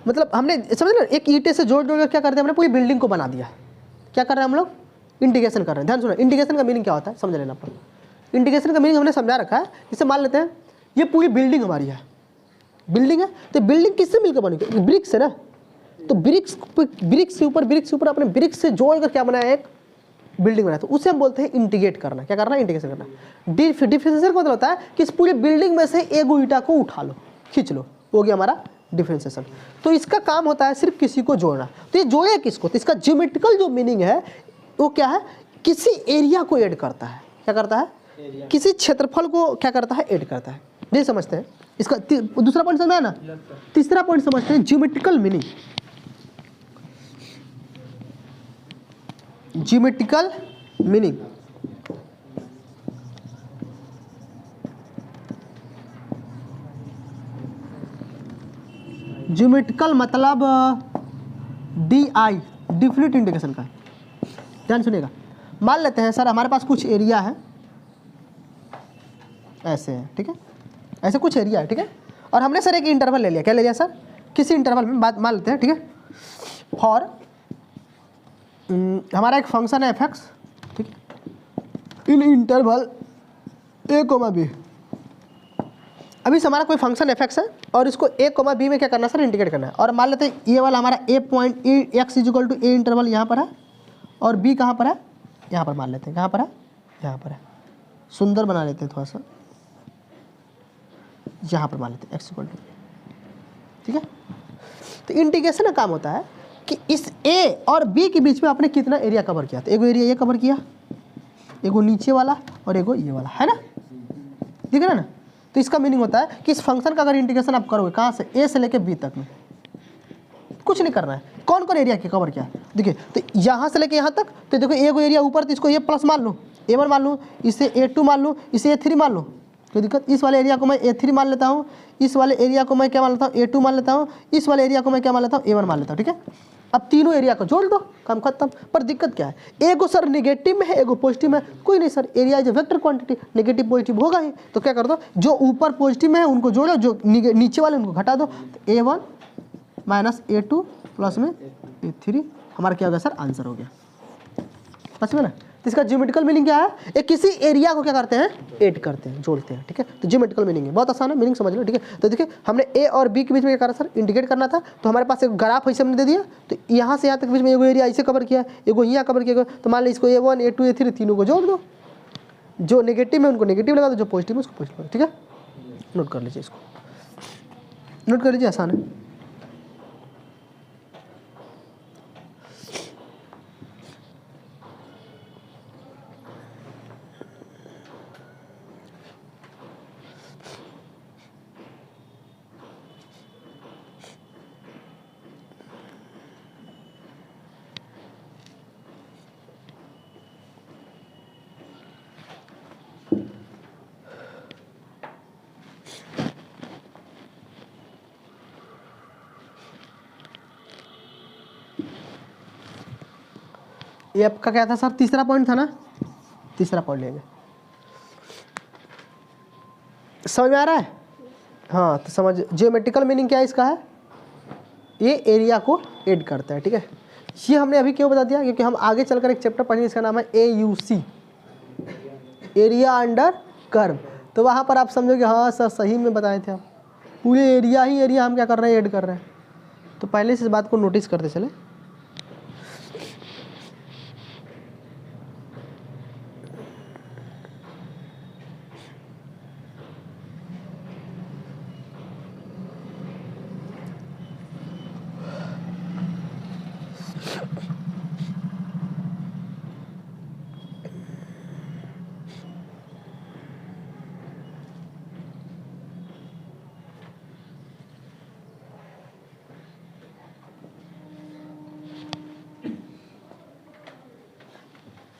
मतलब हमने समझ ना, एक ईंटे से जोड़ जोड़ कर क्या करते हैं, हमने पूरी बिल्डिंग को बना दिया। क्या कर रहे हैं हम लोग? इंटीग्रेशन कर रहे हैं। ध्यान सुनो, इंटीग्रेशन का मीनिंग क्या होता है समझ लेना आप लोग। इंटीग्रेशन का मीनिंग हमने समझा रखा है। जैसे मान लेते हैं ये पूरी बिल्डिंग हमारी है, बिल्डिंग है, तो बिल्डिंग किससे मिलकर बनी? ब्रिक्स है ना। तो ब्रिक्स के ऊपर अपने ब्रिक्स से जोड़ कर क्या बनाया? एक बिल्डिंग बनाया। तो उसे हम बोलते हैं इंटीग्रेट करना। क्या करना? इंटीग्रेशन करना। डिफरेंशिएशन का मतलब होता है कि इस पूरी बिल्डिंग में से एक ईंटा को उठा लो, खींच लो, हो गया हमारा डिफरेंशिएशन। तो इसका काम होता है सिर्फ किसी को जोड़ना। तो ये जोड़े किसको? तो इसका ज्योमेट्रिकल जो मीनिंग है वो क्या है? किसी एरिया को ऐड करता है। क्या करता है? किसी क्षेत्रफल को क्या करता है? ऐड करता है। नहीं समझते हैं इसका? दूसरा पॉइंट समझ में आया ना? तीसरा पॉइंट समझते हैं, geometrical meaning. Geometrical meaning geometrical मतलब DI, डिफिनिट इंटीग्रेशन का। ध्यान सुनिएगा, मान लेते हैं सर हमारे पास कुछ एरिया है, ऐसे है, ठीक है, ऐसे कुछ एरिया है, ठीक है, और हमने सर एक इंटरवल ले लिया। क्या ले लिया सर? किसी इंटरवल में बात मान लेते हैं, ठीक है, फॉर हमारा एक फंक्शन है fx, ठीक है, इन इंटरवल a, b। अभी से हमारा कोई फंक्शन fx है और इसको a, b में क्या करना है सर? इंटीग्रेट करना है। और मान लेते हैं ये वाला हमारा a point x equal to a interval यहाँ पर है और b कहाँ पर है? यहाँ पर मान लेते हैं। कहाँ पर है? यहाँ पर है। सुंदर बना लेते हैं थोड़ा सा, यहाँ पर मान लेते हैं x इक्वल टू, ठीक है। तो इंटीग्रेशन का काम होता है कि इस a और b के बीच में आपने कितना एरिया कवर किया। तो एगो एरिया ये कवर किया, एगो नीचे वाला और एगो ये वाला, है ना, दिख रहा है ना। तो इसका मीनिंग होता है कि इस फंक्शन का अगर इंटीग्रेशन आप करोगे कहाँ से? a से लेके b तक में, कुछ नहीं करना है। कौन कौन एरिया के कवर किया? देखिए, तो यहाँ से लेके यहाँ तक, तो देखो एगो एरिया ऊपर, तो इसको ये प्लस मान लूँ, a1 मान लूँ, इसे a2 मान लूँ, इसे a3 मान लूँ, कोई दिक्कत? इस वाले एरिया को मैं a3 मान लेता हूँ, इस वाले एरिया को मैं क्या मान लेता हूँ? a2 मान लेता हूँ, इस वाले एरिया को मैं क्या मान लेता हूँ? a1 मान लेता हूँ, ठीक है। अब तीनों एरिया को जोड़ दो, काम खत्म। पर दिक्कत क्या है? एगो सर नेगेटिव में है, एगो पॉजिटिव में है। कोई नहीं sir, area is vector quantity, negative positive होगा ही। तो क्या कर दो, जो ऊपर पॉजिटिव में है उनको जोड़ो, जो नीचे वाले उनको घटा दो। तो a1 माइनस a2 प्लस में a3 हमारा क्या हो गया सर? आंसर हो गया। समझ में ना? तो इसका ज्योमेट्रिकल मीनिंग क्या है? एक किसी एरिया को क्या करते हैं? ऐड करते हैं, जोड़ते हैं, ठीक है। तो ज्योमेट्रिकल मीनिंग है, बहुत आसान है, मीनिंग समझ लो, ठीक है। तो देखिए, हमने a और b के बीच में क्या करा सर? इंटीग्रेट करना था। तो हमारे पास एक ग्राफ ऐसे हमने दे दिया, तो यहाँ से यहाँ तक बीच में एगो एरिया ऐसे कवर किया, एगो यहाँ कवर किया। तो मान लो इसको a1 a2 a3 तीनों को जोड़ दो, जो नेगेटिव है उनको नेगेटिव लगा दो, जो पॉजिटिव है उसको पॉजिटिव लगा, ठीक है। नोट कर लीजिए, इसको नोट कर लीजिए, आसान है। ये आपका क्या था सर? तीसरा पॉइंट था ना? तीसरा पॉइंट लेंगे, समझ में आ रहा है? हाँ, तो समझ, ज्योमेट्रिकल मीनिंग क्या है इसका? है ये एरिया को ऐड करता है, ठीक है। ये हमने अभी क्यों बता दिया? क्योंकि हम आगे चलकर एक चैप्टर पढ़ेंगे, इसका नाम है AUC, एरिया अंडर कर्व। तो वहाँ पर आप समझोगे हाँ सर सही में बताए थे आप, पूरे एरिया ही एरिया हम क्या कर रहे हैं, ऐड कर रहे हैं। तो पहले से इस बात को नोटिस करते चले।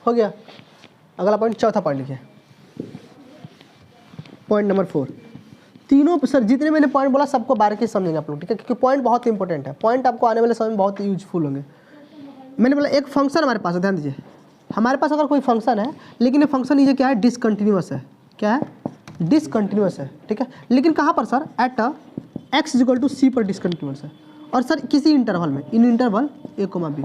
हो गया। अगला पॉइंट, चौथा पॉइंट लिखिए, पॉइंट नंबर 4। तीनों सर जितने मैंने पॉइंट बोला सबको बारीकी से समझेंगे आप लोग, ठीक है, क्योंकि पॉइंट बहुत इंपॉर्टेंट है। पॉइंट आपको आने वाले समय में बहुत यूजफुल होंगे। मैंने बोला एक फंक्शन हमारे पास है, ध्यान दीजिए, हमारे पास अगर कोई फंक्शन है लेकिन ये फंक्शन ये क्या है, डिसकंटिन्यूअस है। क्या है? डिसकंटिन्यूअस है, ठीक है। लेकिन कहाँ पर सर? एट x = c पर डिसकंटिन्यूअस है। और सर किसी इंटरवल में, इन इंटरवल a, b,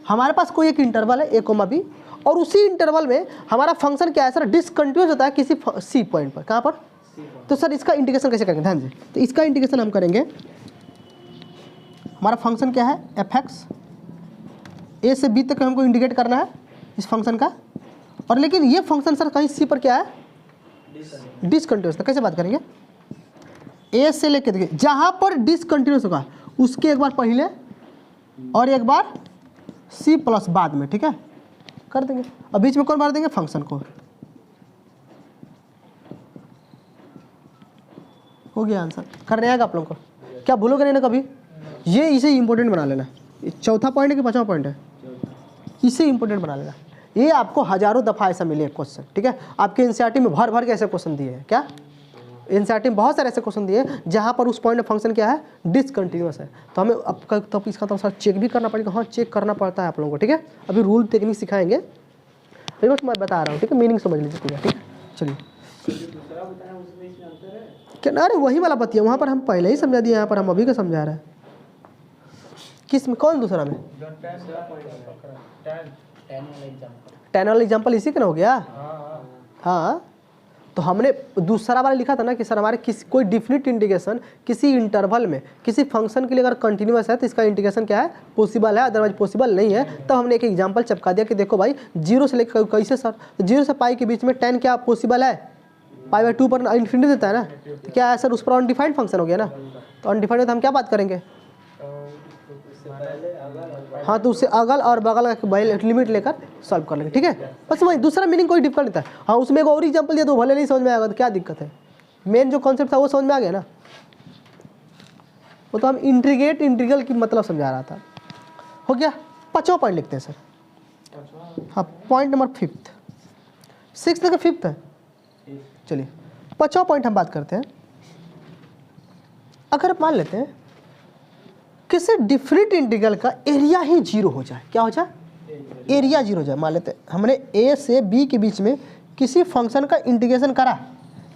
हमारे पास कोई एक इंटरवल है a, b, और उसी इंटरवल में हमारा फंक्शन क्या है सर, डिसकंटिन्यूअस होता है किसी c पॉइंट पर। कहाँ पर? तो सर इसका इंटीग्रेशन कैसे करेंगे, ध्यान दीजिए। तो इसका इंटीग्रेशन हम करेंगे, हमारा फंक्शन क्या है, f(x), a से b तक हमको इंटीग्रेट करना है इस फंक्शन का। और लेकिन ये फंक्शन सर कहीं c पर क्या है, डिसकंटिन्यूअस। तो कैसे बात करेंगे, a से लेके देखिए, जहाँ पर डिसकंटिन्यूअस होगा उसके एक बार पहले और एक बार c प्लस बाद में, ठीक है, कर देंगे। और बीच में कौन मार देंगे, फंक्शन को। हो गया आंसर। करने आएगा आप लोगों को, क्या भूलोगे नहीं ना कभी। ये इसे इंपॉर्टेंट बना लेना। चौथा पॉइंट है कि पांचवा पॉइंट है, इसे इंपॉर्टेंट बना लेना। ये आपको हजारों दफ़ा ऐसा मिले क्वेश्चन, ठीक है। आपके एनसीईआरटी में भर भर के ऐसे क्वेश्चन दिए हैं। क्या एनसीईआरटी में बहुत सारे ऐसे क्वेश्चन दिए हैं जहाँ पर उस पॉइंट फंक्शन क्या है, डिसकंटिन्यूअस है। तो हमें अब तब इसका तो सर चेक भी करना पड़ेगा। हाँ, चेक करना पड़ता है आप लोगों को, ठीक है। अभी रूल टेक्निक सिखाएंगे, अभी बस मैं बता रहा हूँ, ठीक है। मीनिंग समझ लीजिए पूरा, ठीक है। चलिए, क्या? अरे वही वाला बतिया, वहाँ पर हम पहले ही समझा दिए, यहाँ पर हम अभी का समझा रहे हैं। किस में, कौन दूसरा में? टेन वाला एग्जाम्पल इसी का ना हो गया। हाँ, तो हमने दूसरा वाला लिखा था ना कि सर हमारे कोई डिफिनिट इंटीग्रेशन किसी इंटरवल में किसी फंक्शन के लिए अगर कंटिन्यूअस है तो इसका इंटीग्रेशन क्या है, पॉसिबल है, अदरवाइज पॉसिबल नहीं है। तो हमने एक एग्जांपल चिपका दिया कि देखो भाई, 0 से लेकर कैसे सर, तो 0 से पाई के बीच में 10 क्या पॉसिबल है, π/2 पर इन्फिनिटी देता है ना, तो क्या है सर, उस पर अनडिफाइंड फंक्शन हो गया ना। तो अनडिफाइंड तो हम क्या बात करेंगे, हाँ, तो उससे अगल और बगल का लिमिट लेकर सॉल्व कर लेंगे, ठीक है। बस वही, दूसरा मीनिंग कोई डिफिकल्ट नहीं था। हाँ, उसमें एक और एग्जांपल दिया तो भले नहीं समझ में आएगा, तो क्या दिक्कत है। मेन जो कॉन्सेप्ट था वो समझ में आ गया ना। वो तो हम इंटीग्रल की मतलब समझा रहा था। हो गया। पांचवा पॉइंट लिखते हैं सर। हाँ, पॉइंट नंबर 5th, 6th का 5th है। चलिए, पांचवा पॉइंट हम बात करते हैं। अगर मान लेते हैं किसी डिफरेंट इंटीग्रल का एरिया ही 0 हो जाए, क्या हो जाए, एरिया 0 हो जाए। मान लेते हैं हमने a से b के बीच में किसी फंक्शन का इंटीग्रेशन करा,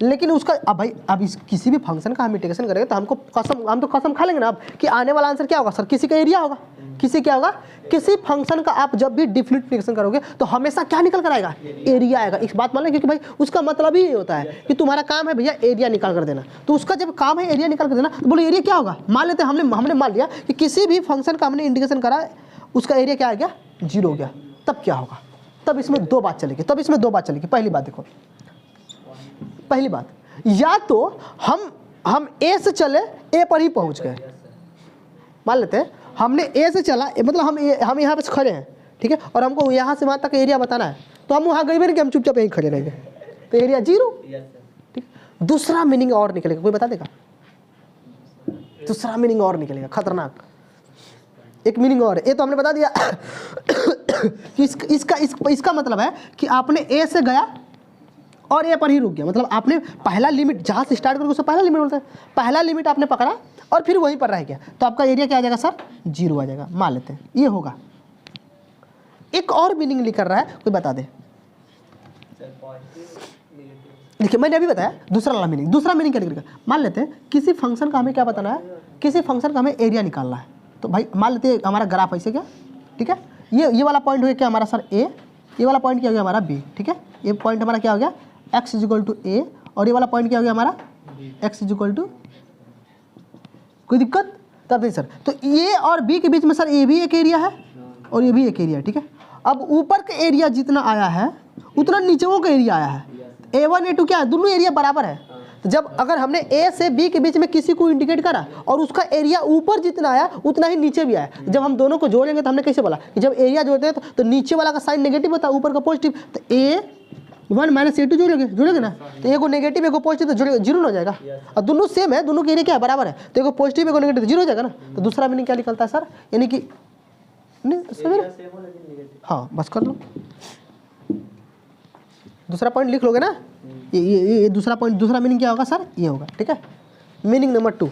लेकिन उसका अब इस किसी भी फंक्शन का हम इंटीग्रेशन करेंगे तो हम तो कसम खा लेंगे ना अब कि आने वाला आंसर क्या होगा सर, किसी का एरिया होगा। किसी क्या होगा, किसी फंक्शन का आप जब भी डिफरेंट इंटीग्रेशन करोगे तो हमेशा क्या निकल कर आएगा, एरिया आएगा। इस बात मान लें, क्योंकि भाई उसका मतलब ही ये होता है कि तुम्हारा काम है भैया एरिया निकाल कर देना। तो उसका जब काम है एरिया निकाल कर देना, तो बोलो एरिया क्या होगा। मान लेते हैं हमने मान लिया कि किसी भी फंक्शन का हमने इंटीग्रेशन करा, उसका एरिया क्या आ गया, 0 हो गया। तब क्या होगा, तब इसमें दो बात चलेगी। पहली बात देखो, पहली बात, या तो हम ए से चले, ए पर ही पहुंच गए। मान लेते हैं हमने ए से चला, मतलब हम यहाँ पे खड़े हैं, ठीक है, और हमको यहाँ से वहाँ तक एरिया बताना है, तो हम वहाँ गए भी नहीं कि हम चुपचाप यहीं खड़े रहेंगे, तो एरिया 0, ठीक। दूसरा मीनिंग और निकलेगा, कोई बता देगा? दूसरा मीनिंग और निकलेगा, खतरनाक एक मीनिंग और है। ये तो हमने बता दिया कि इसका मतलब है कि आपने ए से गया और ए पर ही रुक गया। मतलब आपने पहला लिमिट जहाँ से स्टार्ट करोगे उससे पहला लिमिट बोलते हैं, पहला लिमिट आपने पकड़ा और फिर वहीं पर रह गया, तो आपका एरिया क्या आ जाएगा सर, 0 आ जाएगा। मान लेते हैं ये होगा। एक और मीनिंग लिख रहा है, कोई बता दे। देखिए मैंने अभी बताया दूसरा वाला मीनिंग। दूसरा मीनिंग क्या लिखेगा, मान लेते हैं किसी फंक्शन का हमें क्या बताना है, किसी फंक्शन का हमें एरिया निकालना है। तो भाई मान लेते हैं हमारा ग्राफ ऐसे क्या, ठीक है, ये वाला पॉइंट हो गया क्या हमारा सर ए, ये वाला पॉइंट क्या हो गया हमारा बी, ठीक है। ये पॉइंट हमारा क्या हो गया x = a, और ये वाला पॉइंट क्या हो गया हमारा x = कोई दिक्कत? तब नहीं सर, तो ए और बी के बीच में सर ये भी एक एरिया है और ये भी एक एरिया है, ठीक है। अब ऊपर का एरिया जितना आया है उतना नीचेों का एरिया आया है। A1 A2 क्या है, दोनों एरिया बराबर है। तो जब अगर हमने ए से बी के बीच में किसी को इंडिकेट करा और उसका एरिया ऊपर जितना आया उतना ही नीचे भी आया, जब हम दोनों को जोड़ेंगे तो हमने कैसे बोला कि जब एरिया जोड़ते हैं तो नीचे वाला का साइन नेगेटिव होता है, ऊपर का पॉजिटिव। तो A1 माइनस A2 जोड़ेंगे ना, तो एगो नेगेटिव एगो पॉजिटिव तो जोड़ेगा, जीरो हो जाएगा। और दोनों सेम है, दोनों के एरिया क्या है, बराबर है, तो एगो पॉजिटिव एगो नेगेटिव जीरो हो जाएगा ना। तो दूसरा मीनिंग क्या निकलता है सर, यानी कि नहीं समझ रहे? हाँ बस कर लो, दूसरा पॉइंट लिख लोगे ना। ये दूसरा पॉइंट, दूसरा मीनिंग क्या होगा सर, ये होगा, ठीक है। मीनिंग नंबर 2,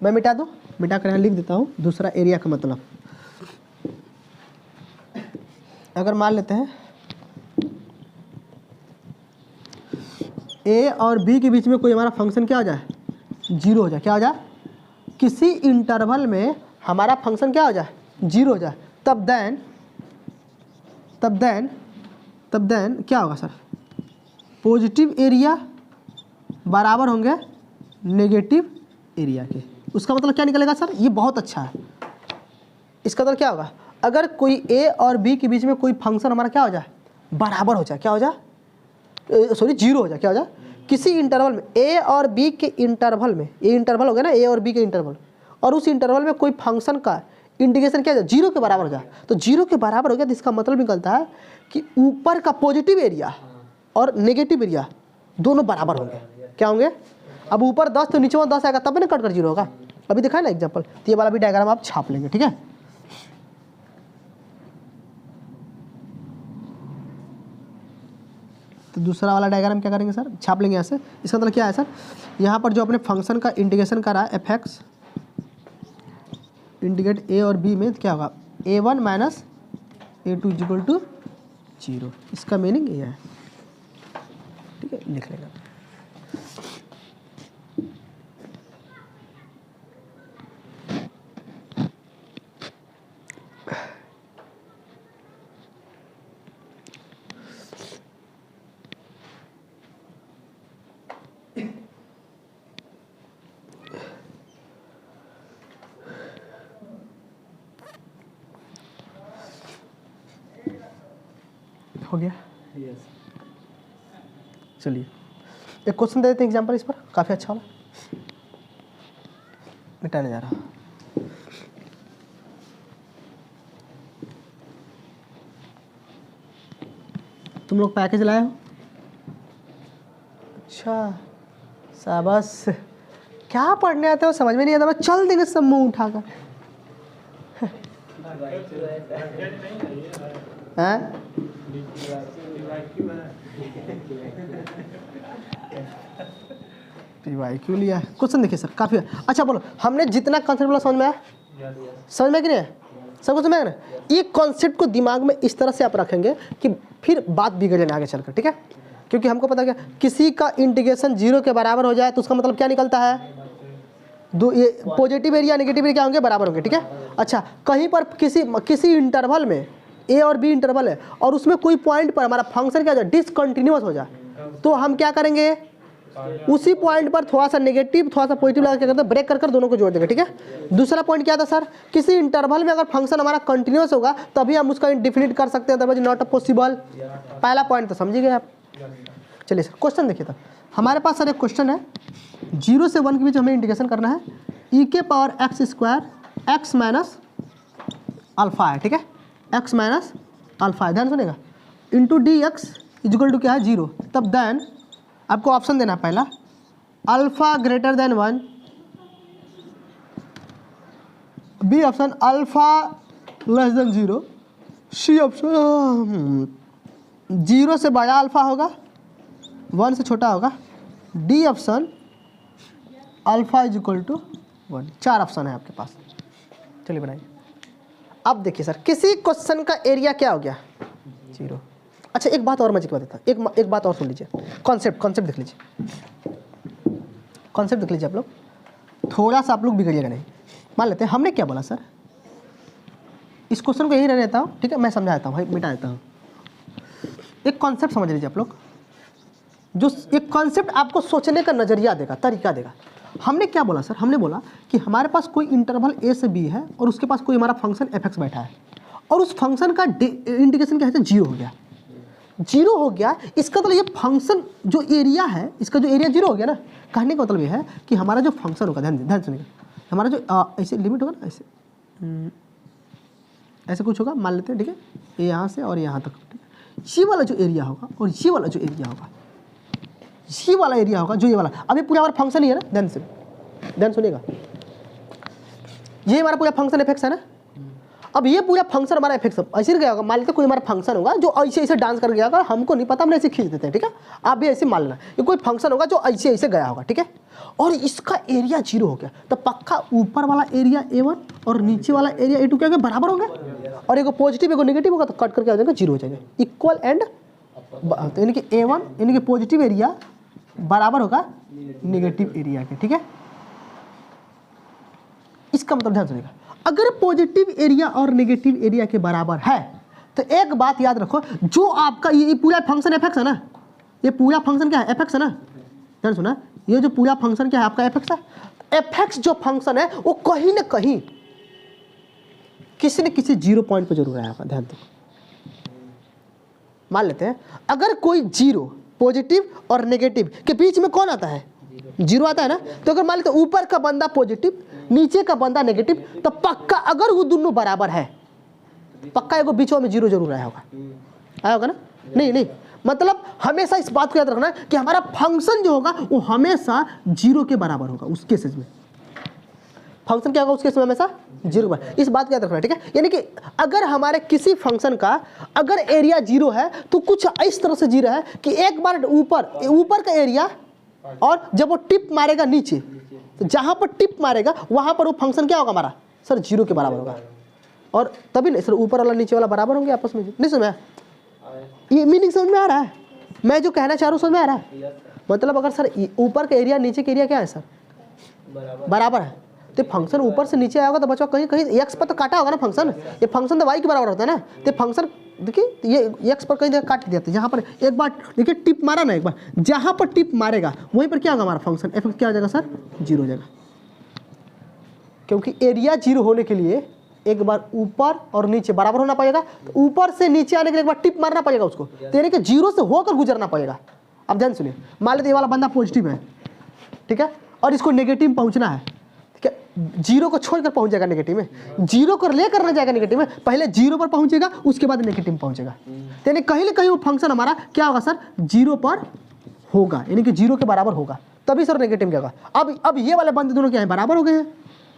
मैं मिटा दूं, मिटा कर यहाँ लिख देता हूँ दूसरा एरिया का मतलब। अगर मान लेते हैं ए और बी के बीच में कोई हमारा फंक्शन क्या हो जाए, जीरो हो जाए, क्या हो जाए, किसी इंटरवल में हमारा फंक्शन क्या हो जाए, जीरो हो जाए, तब देन क्या होगा सर, पॉजिटिव एरिया बराबर होंगे नेगेटिव एरिया के। उसका मतलब क्या निकलेगा सर, ये बहुत अच्छा है। इसका मतलब क्या होगा, अगर कोई ए और बी के बीच में कोई फंक्शन हमारा क्या हो जाए, बराबर हो जाए, क्या हो जाए, सॉरी जीरो हो जाए, क्या हो जाए, किसी इंटरवल में ए और बी के इंटरवल में, ये इंटरवल हो गया ना ए और बी के इंटरवल, और उस इंटरवल में कोई फंक्शन का इंटीग्रेशन क्या हो जाए, जीरो के बराबर हो जाए। तो जीरो के बराबर हो गया तो इसका मतलब निकलता है कि ऊपर का पॉजिटिव एरिया और नेगेटिव एरिया दोनों बराबर होंगे, क्या होंगे। अब ऊपर 10 तो नीचे 10 आएगा, तब ना कट कर जीरो होगा। अभी दिखा ना एग्जाम्पल, तो ये वाला भी डायग्राम आप छाप लेंगे, ठीक है। तो दूसरा वाला डायग्राम क्या करेंगे सर, छाप लेंगे यहाँ से। इसका मतलब क्या है सर, यहाँ पर जो अपने फंक्शन का इंटीग्रेशन करा है एफ एक्स इंटीग्रेट ए और बी में क्या होगा, A1 minus A2 equal to 0। इसका मीनिंग ये है, ठीक है, लिख लेगा। हो गया, चलिए एक क्वेश्चन दे देते हैं एग्जाम्पल इस पर, काफ़ी अच्छा वाला, मिटाने जा रहा। तुम लोग पैकेज लाए हो, अच्छा शाबाश। क्या पढ़ने आते हो समझ में नहीं आता, मैं चल देंगे सब मुंह उठाकर। हैं क्यों लिया है क्वेश्चन, देखिए सर काफ़ी अच्छा। बोलो, हमने जितना कॉन्सेप्ट बोला समझ में आया, समझ में कि नहीं, सब कुछ समझ में ना। ये कॉन्सेप्ट को दिमाग में इस तरह से आप रखेंगे कि फिर बात बिगड़ जाए आगे चलकर, ठीक है। क्योंकि हमको पता क्या, किसी का इंटीग्रेशन जीरो के बराबर हो जाए तो उसका मतलब क्या निकलता है, दो ये पॉजिटिव एरिया नेगेटिव एरिया क्या होंगे, बराबर होंगे, ठीक है। अच्छा, कहीं पर किसी इंटरवल में ए और बी इंटरवल है और उसमें कोई पॉइंट पर हमारा फंक्शन क्या हो जाए, डिसकंटिन्यूअस हो जाए, तो हम क्या करेंगे, उसी पॉइंट पर थोड़ा सा नेगेटिव थोड़ा सा पॉजिटिव लगा क्या करते हैं, ब्रेक कर दोनों को जोड़ देंगे, ठीक है। दूसरा पॉइंट क्या था सर, किसी इंटरवल में अगर फंक्शन हमारा कंटिन्यूअस होगा तभी हम उसका इंडिफिनिट कर सकते हैं, अदरवाइज नॉट पॉसिबल। पहला पॉइंट तो समझिए आप। चलिए सर क्वेश्चन देखिए, तो हमारे पास सर एक क्वेश्चन है, 0 से 1 के बीच हमें इंटीग्रेशन करना है, e के power x square x minus alpha है, ठीक है, x माइनस अल्फा है, ध्यान सुनेगा, into d x equal to क्या है 0। तब देन आपको ऑप्शन देना है, पहला alpha greater than 1, B option alpha less than 0, C option 0 से बड़ा अल्फा होगा 1 से छोटा होगा, D option alpha is equal to 1। 4 option है आपके पास, चलिए बनाइए। अब देखिए सर, किसी क्वेश्चन का एरिया क्या हो गया, 0। अच्छा एक बात और मैं जिक्र देता हूँ, एक बात और सुन लीजिए, कॉन्सेप्ट देख लीजिए, कॉन्सेप्ट देख लीजिए आप लोग, थोड़ा सा आप लोग बिगड़िएगा नहीं। मान लेते हैं हमने क्या बोला सर, इस क्वेश्चन को यही रहने देता हूँ, ठीक है, मैं समझाता हूँ भाई, मिटा देता हूँ। एक कॉन्सेप्ट समझ लीजिए आप लोग, जो एक कॉन्सेप्ट आपको सोचने का नजरिया देगा, तरीका देगा। हमने क्या बोला सर, हमने बोला कि हमारे पास कोई इंटरवल ए से बी है और उसके पास कोई हमारा फंक्शन एफ एक्स बैठा है और उस फंक्शन का इंडिकेशन क्या है, जीरो हो गया। जीरो हो गया, इसका मतलब ये फंक्शन जो एरिया है, इसका जो एरिया जीरो हो गया ना, कहने का मतलब ये है कि हमारा जो फंक्शन होगा, ध्यान सुनिएगा, हमारा जो ऐसे लिमिट होगा ना, ऐसे कुछ होगा, मान लेते हैं, ठीक है, ये यहाँ से और यहाँ तक, ठीक है, ये वाला जो एरिया होगा और ये वाला जो एरिया होगा, ये वाला एरिया होगा जो ये वाला, अभी पूरा हमारा फंक्शन ही है ना, ध्यान सुनिएगा, ये हमारा पूरा फंक्शन एफ एक्स है ना। अब ये पूरा फंक्शन हमारा एफ एक्स ऐसे गया होगा, मान लेते कोई हमारा फंक्शन होगा जो ऐसे ऐसे डांस कर गया होगा, हमको नहीं पता, हमने ऐसे खींच देते हैं, ठीक है, आप भी ऐसे मान लेना, ये कोई फंक्शन होगा जो ऐसे ऐसे गया होगा, ठीक है, और इसका एरिया जीरो हो गया, तो पक्का ऊपर वाला एरिया A1 और नीचे वाला एरिया A2 क्या होगा, बराबर होंगे, और एक पॉजिटिव एक नेगेटिव होगा, तो कट करके आ जाएगा, जीरो हो जाएगा, इक्वल एंड, तो यानी कि A1 यानी कि पॉजिटिव एरिया बराबर होगा नेगेटिव एरिया के, ठीक है। इसका मतलब ध्यान सुनिएगा, अगर पॉजिटिव एरिया और नेगेटिव एरिया के बराबर है तो एक बात याद रखो, जो आपका ये पूरा फंक्शन एफ एक्स है ना, ये पूरा फंक्शन क्या है, एफ एक्स है ना, ध्यान सुना, ये जो पूरा फंक्शन क्या है आपका एफ एक्स है, एफ एक्स जो फंक्शन है वो कहीं ना कहीं किसी न किसी जीरो पॉइंट पे जरूर आएगा, ध्यान दो। मान लेते हैं अगर कोई जीरो पॉजिटिव और नेगेटिव के बीच में कौन आता है, जीरो आता है ना, तो अगर मान लेते ऊपर का बंदा पॉजिटिव नीचे का बंदा नेगेटिव, तो पक्का अगर वो दोनों बराबर है, पक्का एगो बीचों में जीरो जरूर आया होगा ना, नहीं, मतलब हमेशा इस बात को याद रखना कि हमारा फंक्शन जो होगा वो हमेशा जीरो के बराबर होगा, उस केसेस में फंक्शन क्या होगा, उस केस में हमेशा जीरो के बराबर, इस बात को याद रखना, ठीक है। यानी कि अगर हमारे किसी फंक्शन का अगर एरिया जीरो है तो कुछ इस तरह से जीरो है कि एक बार ऊपर का एरिया, और जब वो टिप मारेगा नीचे, तो जहां पर टिप मारेगा वहां पर वो फंक्शन क्या होगा हमारा सर, जीरो के बराबर होगा, और तभी नहीं सर ऊपर वाला नीचे वाला बराबर होंगे आपस में, नहीं समझ में, ये मीनिंग समझ में आ रहा है, मैं जो कहना चाह रहा हूँ समझ में आ रहा है, मतलब अगर सर ऊपर का एरिया नीचे का एरिया क्या है सर, बराबर है, तो फंक्शन ऊपर से नीचे आएगा तो बच्चों कहीं कहीं एक्स पर तो काटा होगा ना फंक्शन, ये फंक्शन तो वाई के बराबर होता है ना, तो फंक्शन देखिए ये एक्स पर कहीं जगह काट दिया, जहाँ पर एक बार देखिए टिप मारा ना, एक बार जहाँ पर टिप मारेगा वहीं पर क्या होगा हमारा फंक्शन एफ क्या हो जाएगा सर, जीरो हो जाएगा, क्योंकि एरिया जीरो होने के लिए एक बार ऊपर और नीचे बराबर होना पड़ेगा, तो ऊपर से नीचे आने के लिए एक बार टिप मारना पड़ेगा उसको, यानी कि जीरो से होकर गुजरना पड़ेगा। अब ध्यान सुनिए, मान लेते ये वाला बंदा पॉजिटिव है, ठीक है, और इसको नेगेटिव में पहुंचना है, ठीक है, जीरो को छोड़कर पहुंच जाएगा नेगेटिव में, जीरो को लेकर ना जाएगा नेगेटिव में, पहले जीरो पर पहुंचेगा उसके बाद नेगेटिव में पहुंचेगा, यानी कहीं ना कहीं वो फंक्शन हमारा क्या होगा सर, जीरो पर होगा, यानी कि जीरो के बराबर होगा, तभी सर नेगेटिव क्या होगा। अब ये वाले बंदे दोनों क्या है, बराबर हो गए हैं,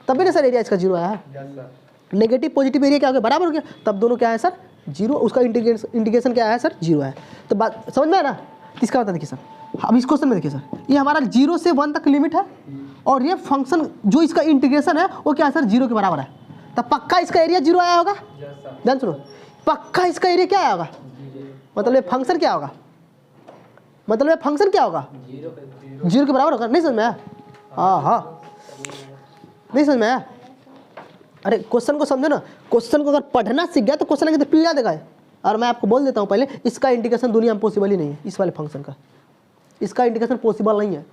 तभी ना सर एरिया इसका जीरो आया है, नेगेटिव पॉजिटिव एरिया क्या हो गया, बराबर हो गया, तब दोनों क्या है सर, जीरो, उसका इंडिकेशन क्या है सर, जीरो है, तो बात समझ में आया ना। इसका बता देखिए सर, अब इस क्वेश्चन में देखिए सर, ये हमारा 0 से 1 तक लिमिट है और ये फंक्शन जो इसका इंटीग्रेशन है वो क्या है सर, 0 के बराबर है, तब पक्का इसका एरिया 0 आया होगा, ध्यान सुनो, पक्का इसका एरिया क्या आया होगा, मतलब ये फंक्शन क्या होगा, मतलब ये फंक्शन क्या होगा, 0 के बराबर होगा, नहीं समझ में आया, हाँ नहीं समझ में आया, अरे क्वेश्चन को समझो ना, क्वेश्चन को अगर पढ़ना सीख गया तो क्वेश्चन आगे तो पीड़ा देगा, और मैं आपको बोल देता हूँ पहले, इसका इंडिकेशन दुनिया में पॉसिबल ही नहीं है, इस वाले फंक्शन का इसका इंडिकेशन पॉसिबल नहीं है,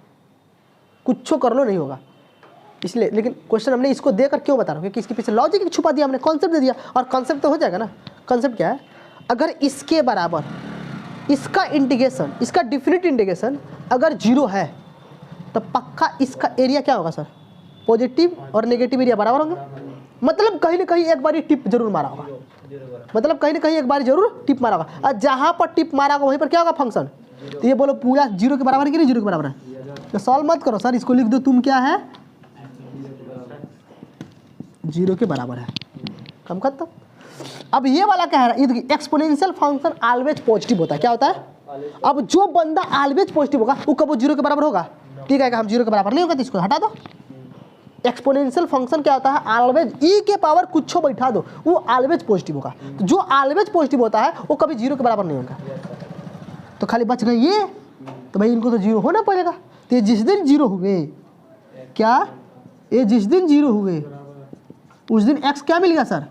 कुछ कर लो नहीं होगा, इसलिए, लेकिन क्वेश्चन हमने इसको देकर क्यों बता रहा हूँ, क्योंकि इसके पीछे लॉजिक छुपा दिया हमने, कॉन्सेप्ट दे दिया, और कॉन्सेप्ट तो हो जाएगा ना। कॉन्सेप्ट क्या है, अगर इसके बराबर इसका इंटीग्रेशन, इसका डिफिनिट इंटीग्रेशन अगर 0 है तो पक्का इसका एरिया क्या होगा सर, पॉजिटिव और नेगेटिव एरिया बराबर होंगे, मतलब कहीं ना कहीं एक बार टिप जरूर मारा होगा, मतलब कहीं ना कहीं एक बार जरूर टिप मारा होगा, और जहां पर टिप मारा होगा वहीं पर क्या होगा फंक्शन, तो ये बोलो पूरा 0 के बराबर है कि नहीं, 0 के बराबर है, तो सॉल्व मत करो सर, इसको लिख दो तुम क्या है, 0 के बराबर है, कम खत्म। अब ये वाला क्या है, ये देखिए एक्सपोनेंशियल फंक्शन ऑलवेज पॉजिटिव होता है, क्या होता है, अब जो बंदा ऑलवेज पॉजिटिव होगा वो कब 0 के बराबर होगा, ठीक है, हम 0 के बराबर नहीं होगा तो इसको हटा दो। एक्सपोनेंशियल फंक्शन क्या होता है, ऑलवेज ई के पावर कुछ बैठा दो वो ऑलवेज पॉजिटिव होगा, तो जो ऑलवेज पॉजिटिव होता है वो कभी 0 के बराबर नहीं होगा, तो खाली बच गए ये, तो भाई इनको तो 0 होना पड़ेगा, तो ये जिस दिन 0 हुए, क्या ये जिस दिन 0 हुए उस दिन एक्स क्या मिल गया सर?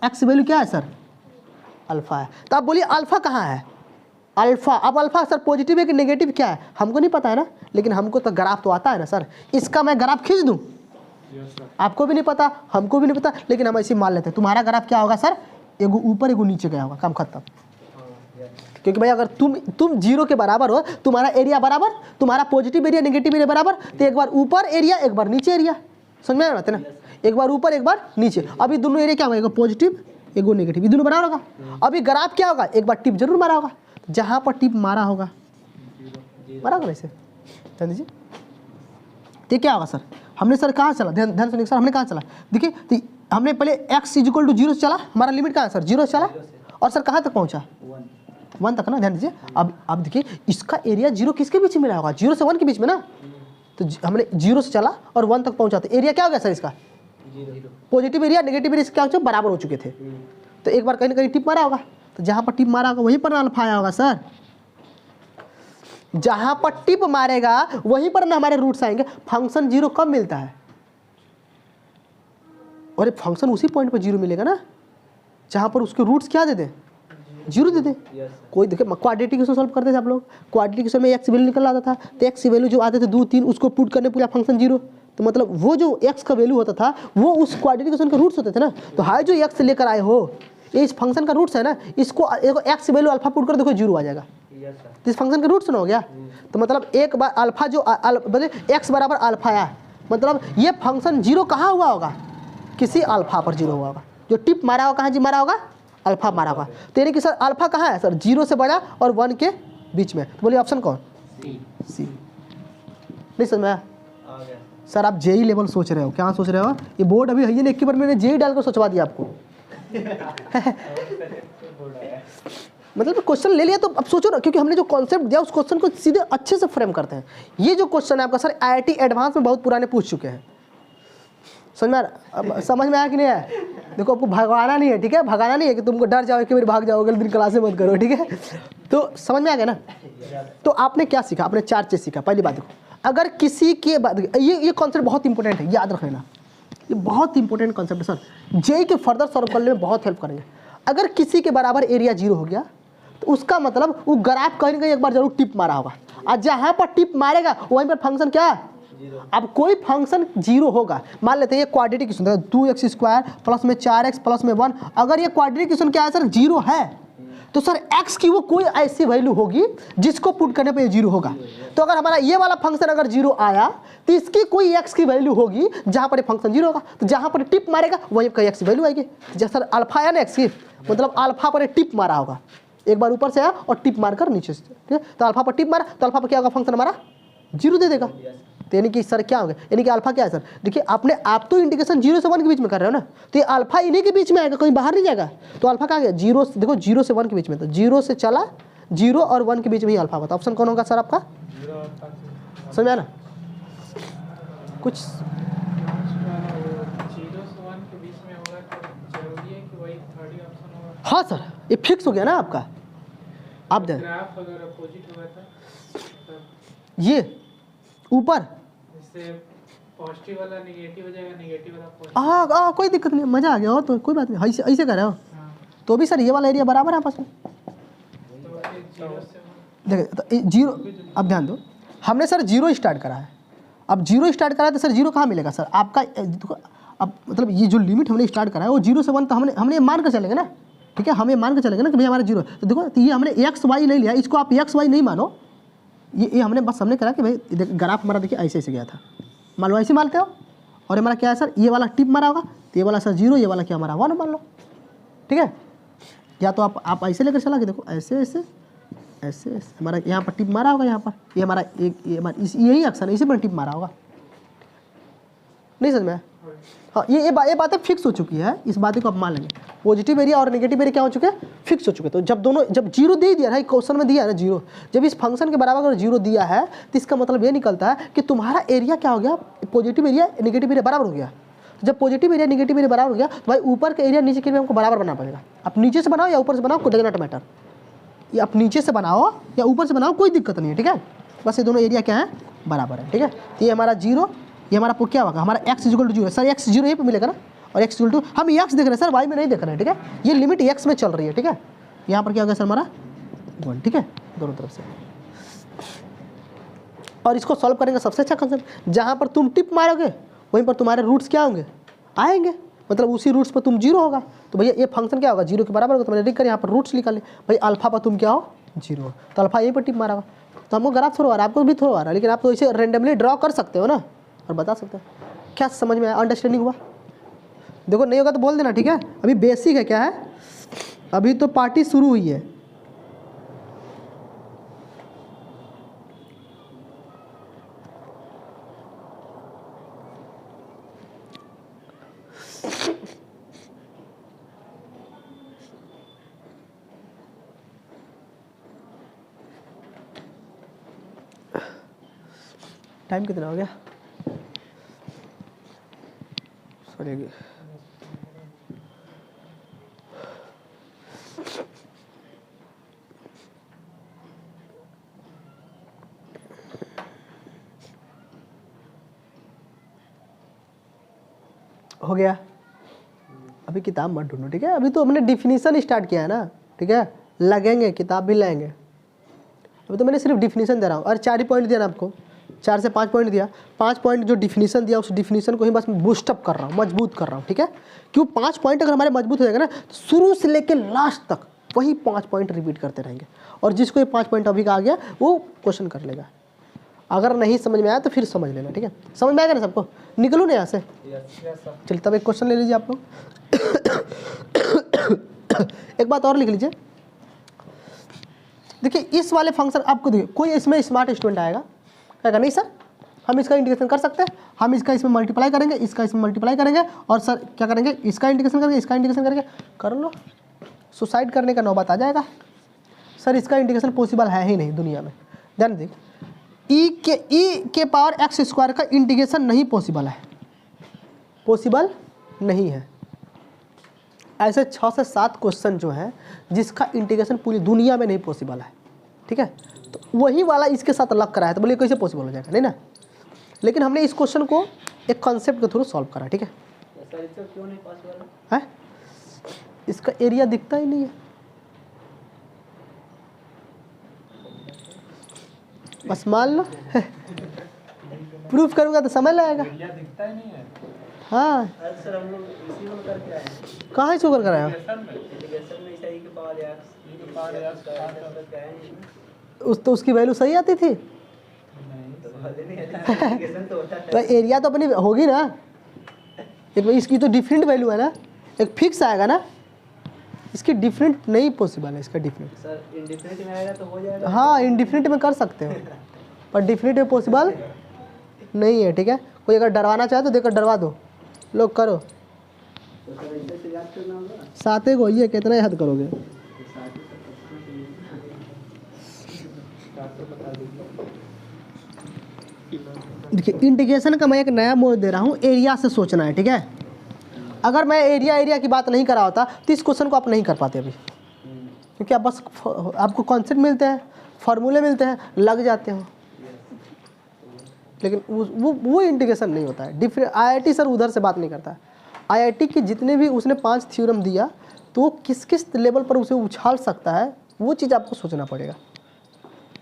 एक्स वैल्यू क्या है सर? अल्फा है। तो आप बोलिए अल्फा कहाँ है? अल्फा। अब अल्फा सर पॉजिटिव है कि नेगेटिव क्या है हमको नहीं पता है ना, लेकिन हमको तो ग्राफ तो आता है ना सर। इसका मैं ग्राफ खींच दूँ? आपको भी नहीं पता, हमको भी नहीं पता, लेकिन हम ऐसे मान लेते हैं तुम्हारा ग्राफ क्या होगा सर? एगो ऊपर एगो नीचे गया होगा, काम खत्म। क्योंकि भाई अगर तुम जीरो के बराबर हो, तुम्हारा एरिया बराबर, तुम्हारा पॉजिटिव एरिया नेगेटिव एरिया बराबर, तो एक बार ऊपर एरिया एक बार नीचे एरिया, समझ में आ रहा है ना? एक बार ऊपर एक बार नीचे। अभी दोनों एरिया क्या होगा? एगो पॉजिटिव एगो नेगेटिव, ये दोनों बराबर होगा। अभी ग्राफ क्या होगा? एक बार टिप जरूर मारा होगा, जहाँ पर टिप मारा होगा बराबर ऐसे ध्यान दीजिए। तो क्या होगा सर? हमने सर कहाँ चला? ध्यान सुनिए सर, हमने कहाँ चला? देखिए तो हमने पहले x इक्वल टू 0 से चला, हमारा लिमिट कहाँ है सर? 0 से चला, और सर कहाँ तक पहुँचा? 1 तक ना। ध्यान दीजिए। अब देखिए इसका एरिया 0 किसके बीच में मिला होगा? 0 से 1 के बीच में ना। तो हमने 0 से चला और 1 तक पहुँचा, तो एरिया क्या हो गया सर इसका? पॉजिटिव एरिया नेगेटिव एरिया क्या हो चुका? बराबर हो चुके थे। तो एक बार कहीं ना कहीं टिप मारा होगा, तो जहाँ पर टिप मारा होगा वहीं पर अल्फा आया होगा सर। जहाँ पर टिप मारेगा वहीं पर ना हमारे रूट्स आएंगे। फंक्शन 0 कब मिलता है? और फंक्शन उसी पॉइंट पर 0 मिलेगा ना जहाँ पर उसके रूट्स क्या दे दे? 0 दे दे। कोई देखे क्वाड्रेटिक इक्वेशन सॉल्व करते थे आप लोग, क्वाड्रेटिक इक्वेशन में एक्स वैल्यू निकल आता था, तो एक्स वैल्यू जो आते थे 2 3 उसको पुट करने पूरा फंक्शन 0। तो मतलब वो जो एक्स का वैल्यू होता था वो उस क्वाड्रेटिक इक्वेशन के रूट्स होते थे ना। तो हाई जो एक्स लेकर आए हो ये इस फंक्शन का रूट्स है ना, इसको एक्स वैल्यू अल्फा पुट कर देखो 0 आ जाएगा। तो इस फंक्शन का रूट्स ना हो गया। तो मतलब एक बार अल्फा जो एक्स बराबर अल्फा आया, मतलब ये फंक्शन 0 कहाँ हुआ होगा? किसी अल्फा पर 0 हुआ होगा। जो टिप मारा होगा कहाँ जी मारा होगा? अल्फा मारा होगा। तो यानी कि सर अल्फा कहाँ है सर? 0 से बड़ा और 1 के बीच में। तो बोलिए ऑप्शन कौन? सी। नहीं समझ में आया? सर आप जेई लेवल सोच रहे हो, क्या सोच रहे हो? ये बोर्ड अभी है ही नहीं, एक बार मैंने जेई डालकर सोचवा दिया आपको। मतलब क्वेश्चन ले लिया तो अब सोचो ना, क्योंकि हमने जो कॉन्सेप्ट दिया उस क्वेश्चन को सीधे अच्छे से फ्रेम करते हैं। ये जो क्वेश्चन है आपका सर आईआईटी एडवांस में बहुत पुराने पूछ चुके हैं। समझ में आया कि नहीं आया? देखो आपको भगाना नहीं है, ठीक है? भगाना नहीं है कि तुमको डर जाओ कि मेरे भाग जाओगे, दिन क्लास में मत करो, ठीक है? तो समझ में आ गया ना? तो आपने क्या सीखा? आपने 4 चीज़ सीखा। पहली बात देखो, अगर किसी के बाद ये कॉन्सेप्ट बहुत इंपॉर्टेंट है, याद रख लेना। ये बहुत इंपॉर्टेंट कॉन्सेप्ट है सर, जेई के फर्दर सॉल्व करने में बहुत हेल्प करेंगे। अगर किसी के बराबर एरिया 0 हो गया तो उसका मतलब वो ग्राफ कहीं ना कहीं एक बार जरूर टिप मारा होगा, और जहाँ पर टिप मारेगा वहीं पर फंक्शन क्या है? अब कोई फंक्शन 0 होगा, मान लेते हैं ये क्वाड्रेटिक इक्वेशन 2x² प्लस में 4x प्लस में 1, अगर ये क्वाड्रेटिक इक्वेशन क्या है सर? 0 है, तो सर x की वो कोई ऐसी वैल्यू होगी जिसको पुट करने पे 0 होगा। तो अगर हमारा ये वाला फंक्शन अगर 0 आया तो इसकी कोई x की वैल्यू होगी जहाँ पर फंक्शन 0 होगा, तो जहाँ पर टिप मारेगा वहीं पर x की वैल्यू आएगी। जैसे सर अल्फा है ना x की, मतलब अल्फा पर टिप मारा होगा, एक बार ऊपर से आया और टिप मारकर नीचे से, ठीक है? तो अल्फा पर टिप मारा तो अल्फा पर क्या होगा? फंक्शन हमारा 0 दे देगा। तो यानी कि सर क्या हो गया? यानी कि अल्फा क्या है सर? देखिए आप तो इंटीग्रेशन 0 से 1 के बीच में कर रहे हो ना, तो ये अल्फा इन्हीं के बीच में आएगा, कहीं बाहर नहीं जाएगा। तो अल्फा कहाँ गया? 0, देखो 0 से 1 के बीच में, तो 0 से चला 0 और 1 के बीच में ही अल्फा होता। ऑप्शन कौन होगा सर आपका? समझ में आया ना? कुछ हाँ सर ये फिक्स हो गया ना आपका। आप दें ये ऊपर पॉजिटिव वाला नेगेटिव हो जाएगा, नेगेटिव वाला पॉजिटिव। कोई दिक्कत नहीं, मजा आ गया हो तो कोई बात नहीं, ऐसे कर रहे हो। तो भी सर ये वाला एरिया बराबर है आपस में। देखिए तो 0, अब ध्यान दो, हमने सर 0 स्टार्ट करा है। अब 0 स्टार्ट करा है तो सर 0 कहाँ मिलेगा सर आपका? अब मतलब ये जो लिमिट हमने स्टार्ट करा है वो 0 से 1, तो हमने मान कर चलेंगे ना, ठीक है? हमें मान कर चलेंगे ना कि भाई हमारा 0। तो देखो तो ये हमने एक्स वाई नहीं लिया, इसको आप एक्स वाई नहीं मानो, ये हमने करा कि भाई ग्राफ हमारा देखिए ऐसे ऐसे गया था, मान लो ऐसे मानते हो। और हमारा क्या है सर? ये वाला टिप मारा होगा, तो ये वाला सर 0, ये वाला क्या हमारा 1 मान लो, ठीक है? या तो आप ऐसे लेकर चला के देखो, ऐसे ऐसे ऐसे ऐसे हमारा यहाँ पर टिप मारा होगा, यहाँ पर ये हमारा यही अक्सर है, इसी पर टिप मारा होगा। नहीं समझ में? हाँ ये बातें फिक्स हो चुकी है, इस बात को आप मान लेंगे। पॉजिटिव एरिया और नेगेटिव एरिया क्या हो चुके हैं? फिक्स हो चुके। तो जब 0 दे दिया है, क्वेश्चन में दिया है ना 0, जब इस फंक्शन के बराबर अगर 0 दिया है तो इसका मतलब ये निकलता है कि तुम्हारा एरिया क्या हो गया? पॉजिटिव एरिया नेगेटिव एरिया बराबर हो गया। जब पॉजिटिव एरिया नेगेटिव एरिया बराबर हो गया तो भाई ऊपर का एरिया नीचे के एरिया हमको बराबर बनाना पड़ेगा। आप नीचे से बनाओ या ऊपर से बनाओ, कोई डज नॉट मैटर। ये आप नीचे से बनाओ या ऊपर से बनाओ, कोई दिक्कत नहीं है, ठीक है? बस ये दोनों एरिया क्या है? बराबर है, ठीक है? तो ये हमारा 0, ये हमारा क्या होगा? हमारा x = 0 है सर, x 0 यहीं पर मिलेगा ना, और x इक्वल टू, हम x देख रहे हैं सर, y में नहीं देख रहे हैं, ठीक है। ये लिमिट x में चल रही है, ठीक है। यहाँ पर क्या होगा सर हमारा 1, ठीक है, दोनों तरफ से। और इसको सॉल्व करेंगे सबसे अच्छा कंसेप्ट, जहाँ पर तुम टिप मारोगे वहीं पर तुम्हारे रूट्स क्या होंगे, आएंगे, मतलब उसी रूट्स पर तुम 0 होगा। तो भैया ये फंक्शन क्या होगा, 0 के बराबर होगा। तो मैंने लिख कर यहाँ पर रूट्स निकाले, भाई अल्फा पर तुम क्या हो 0 हो, तो अल्फा यहीं पर टिप मारा होगा। तो हमको ग्राफ थोड़ा आ रहा है, आपको भी थोड़ा आ रहा है, लेकिन आप तो इसे रेंडमली ड्रॉ कर सकते हो ना और बता सकते हो। क्या समझ में आया, अंडरस्टैंडिंग हुआ? देखो नहीं होगा तो बोल देना, ठीक है। अभी बेसिक है, क्या है, अभी तो पार्टी शुरू हुई है। टाइम कितना हो गया, सॉरी, हो गया। अभी किताब मत ढूंढो, ठीक है। अभी तो हमने डिफिनीशन स्टार्ट किया है ना, ठीक है। लगेंगे किताब भी लाएंगे, अभी तो मैंने सिर्फ डिफिनीशन दे रहा हूँ। और 4 ही पॉइंट दिया ना आपको, 4 से 5 पॉइंट दिया। 5 पॉइंट जो डिफिनीशन दिया, उस डिफिनीशन को ही बस बूस्टअप कर रहा हूँ, मजबूत कर रहा हूँ, ठीक है। क्यों 5 पॉइंट अगर हमारे मजबूत हो जाएगा ना, तो शुरू से लेकर लास्ट तक वही 5 पॉइंट रिपीट करते रहेंगे। और जिसको ये 5 पॉइंट अभी का आ गया वो क्वेश्चन कर लेगा। अगर नहीं समझ में आया तो फिर समझ लेना, ठीक है। समझ में आएगा ना सबको, निकलूँ ना यहाँ से। चलिए तब एक क्वेश्चन ले लीजिए आप लोग। एक बात और लिख लीजिए, देखिए इस वाले फंक्शन आपको, देखिए कोई इसमें स्मार्ट स्टूडेंट आएगा, कहेगा नहीं सर हम इसका इंटीग्रेशन कर सकते हैं, हम इसका इसमें मल्टीप्लाई करेंगे, इसका इसमें मल्टीप्लाई करेंगे, और सर क्या करेंगे, इसका इंटीग्रेशन करेंगे, इसका इंटीग्रेशन करेंगे। कर लो, सुसाइड करने का नौबत आ जाएगा। सर इसका इंटीग्रेशन पॉसिबल है ही नहीं दुनिया में। ध्यान देख, ई के पावर एक्स स्क्वायर का इंटीग्रेशन नहीं पॉसिबल है, पॉसिबल नहीं है। ऐसे 6 से 7 क्वेश्चन जो है जिसका इंटीग्रेशन पूरी दुनिया में नहीं पॉसिबल है, ठीक है। तो वही वाला इसके साथ लग करा है, तो बोलिए कैसे पॉसिबल हो जाएगा, नहीं ना। लेकिन हमने इस क्वेश्चन को एक कॉन्सेप्ट के थ्रू सॉल्व करा, ठीक है। सर इसका क्यों नहीं पॉसिबल है, इसका एरिया दिखता ही नहीं है, बस मान लो। प्रूफ करूँगा तो समय लगेगा। दिखता ही नहीं है। हाँ सर हम लोग इसी में करके आए हैं, कहाँ इसको कर कराया, इंटीग्रेशन में सही के पावर एक्स क्या है तो उसकी वैल्यू सही आती थी। इंटीग्रेशन तो होता है। तो एरिया तो अपनी होगी ना, एक इसकी तो डिफरेंट वैल्यू है ना, एक फिक्स आएगा ना, इसकी डिफरेंट नहीं पॉसिबल है, इसका डिफरेंट। सर इंडिफरेंट में आएगा तो हो जाएगा। हाँ इंडिफरेंट में कर सकते हो, पर डिफरेंट में पॉसिबल नहीं है, ठीक है। कोई अगर डरवाना चाहे तो देखकर डरवा दो, लोग करो। तो सर इसे से याद करना होगा। साते को ये कितना याद करोगे। देखिए इंटीग्रेशन का मैं एक नया मोड दे रहा हूँ, एरिया से सोचना है, ठीक है। अगर मैं एरिया की बात नहीं करा होता तो इस क्वेश्चन को आप नहीं कर पाते अभी, क्योंकि आप बस आपको कॉन्सेप्ट मिलते हैं, फार्मूले मिलते हैं, लग जाते हो। लेकिन वो इंटीग्रेशन नहीं होता है। डिफरेंट IIT सर उधर से बात नहीं करता है। IIT के जितने भी उसने 5 थ्योरम दिया, तो वो किस किस लेवल पर उसे उछाल सकता है, वो चीज़ आपको सोचना पड़ेगा,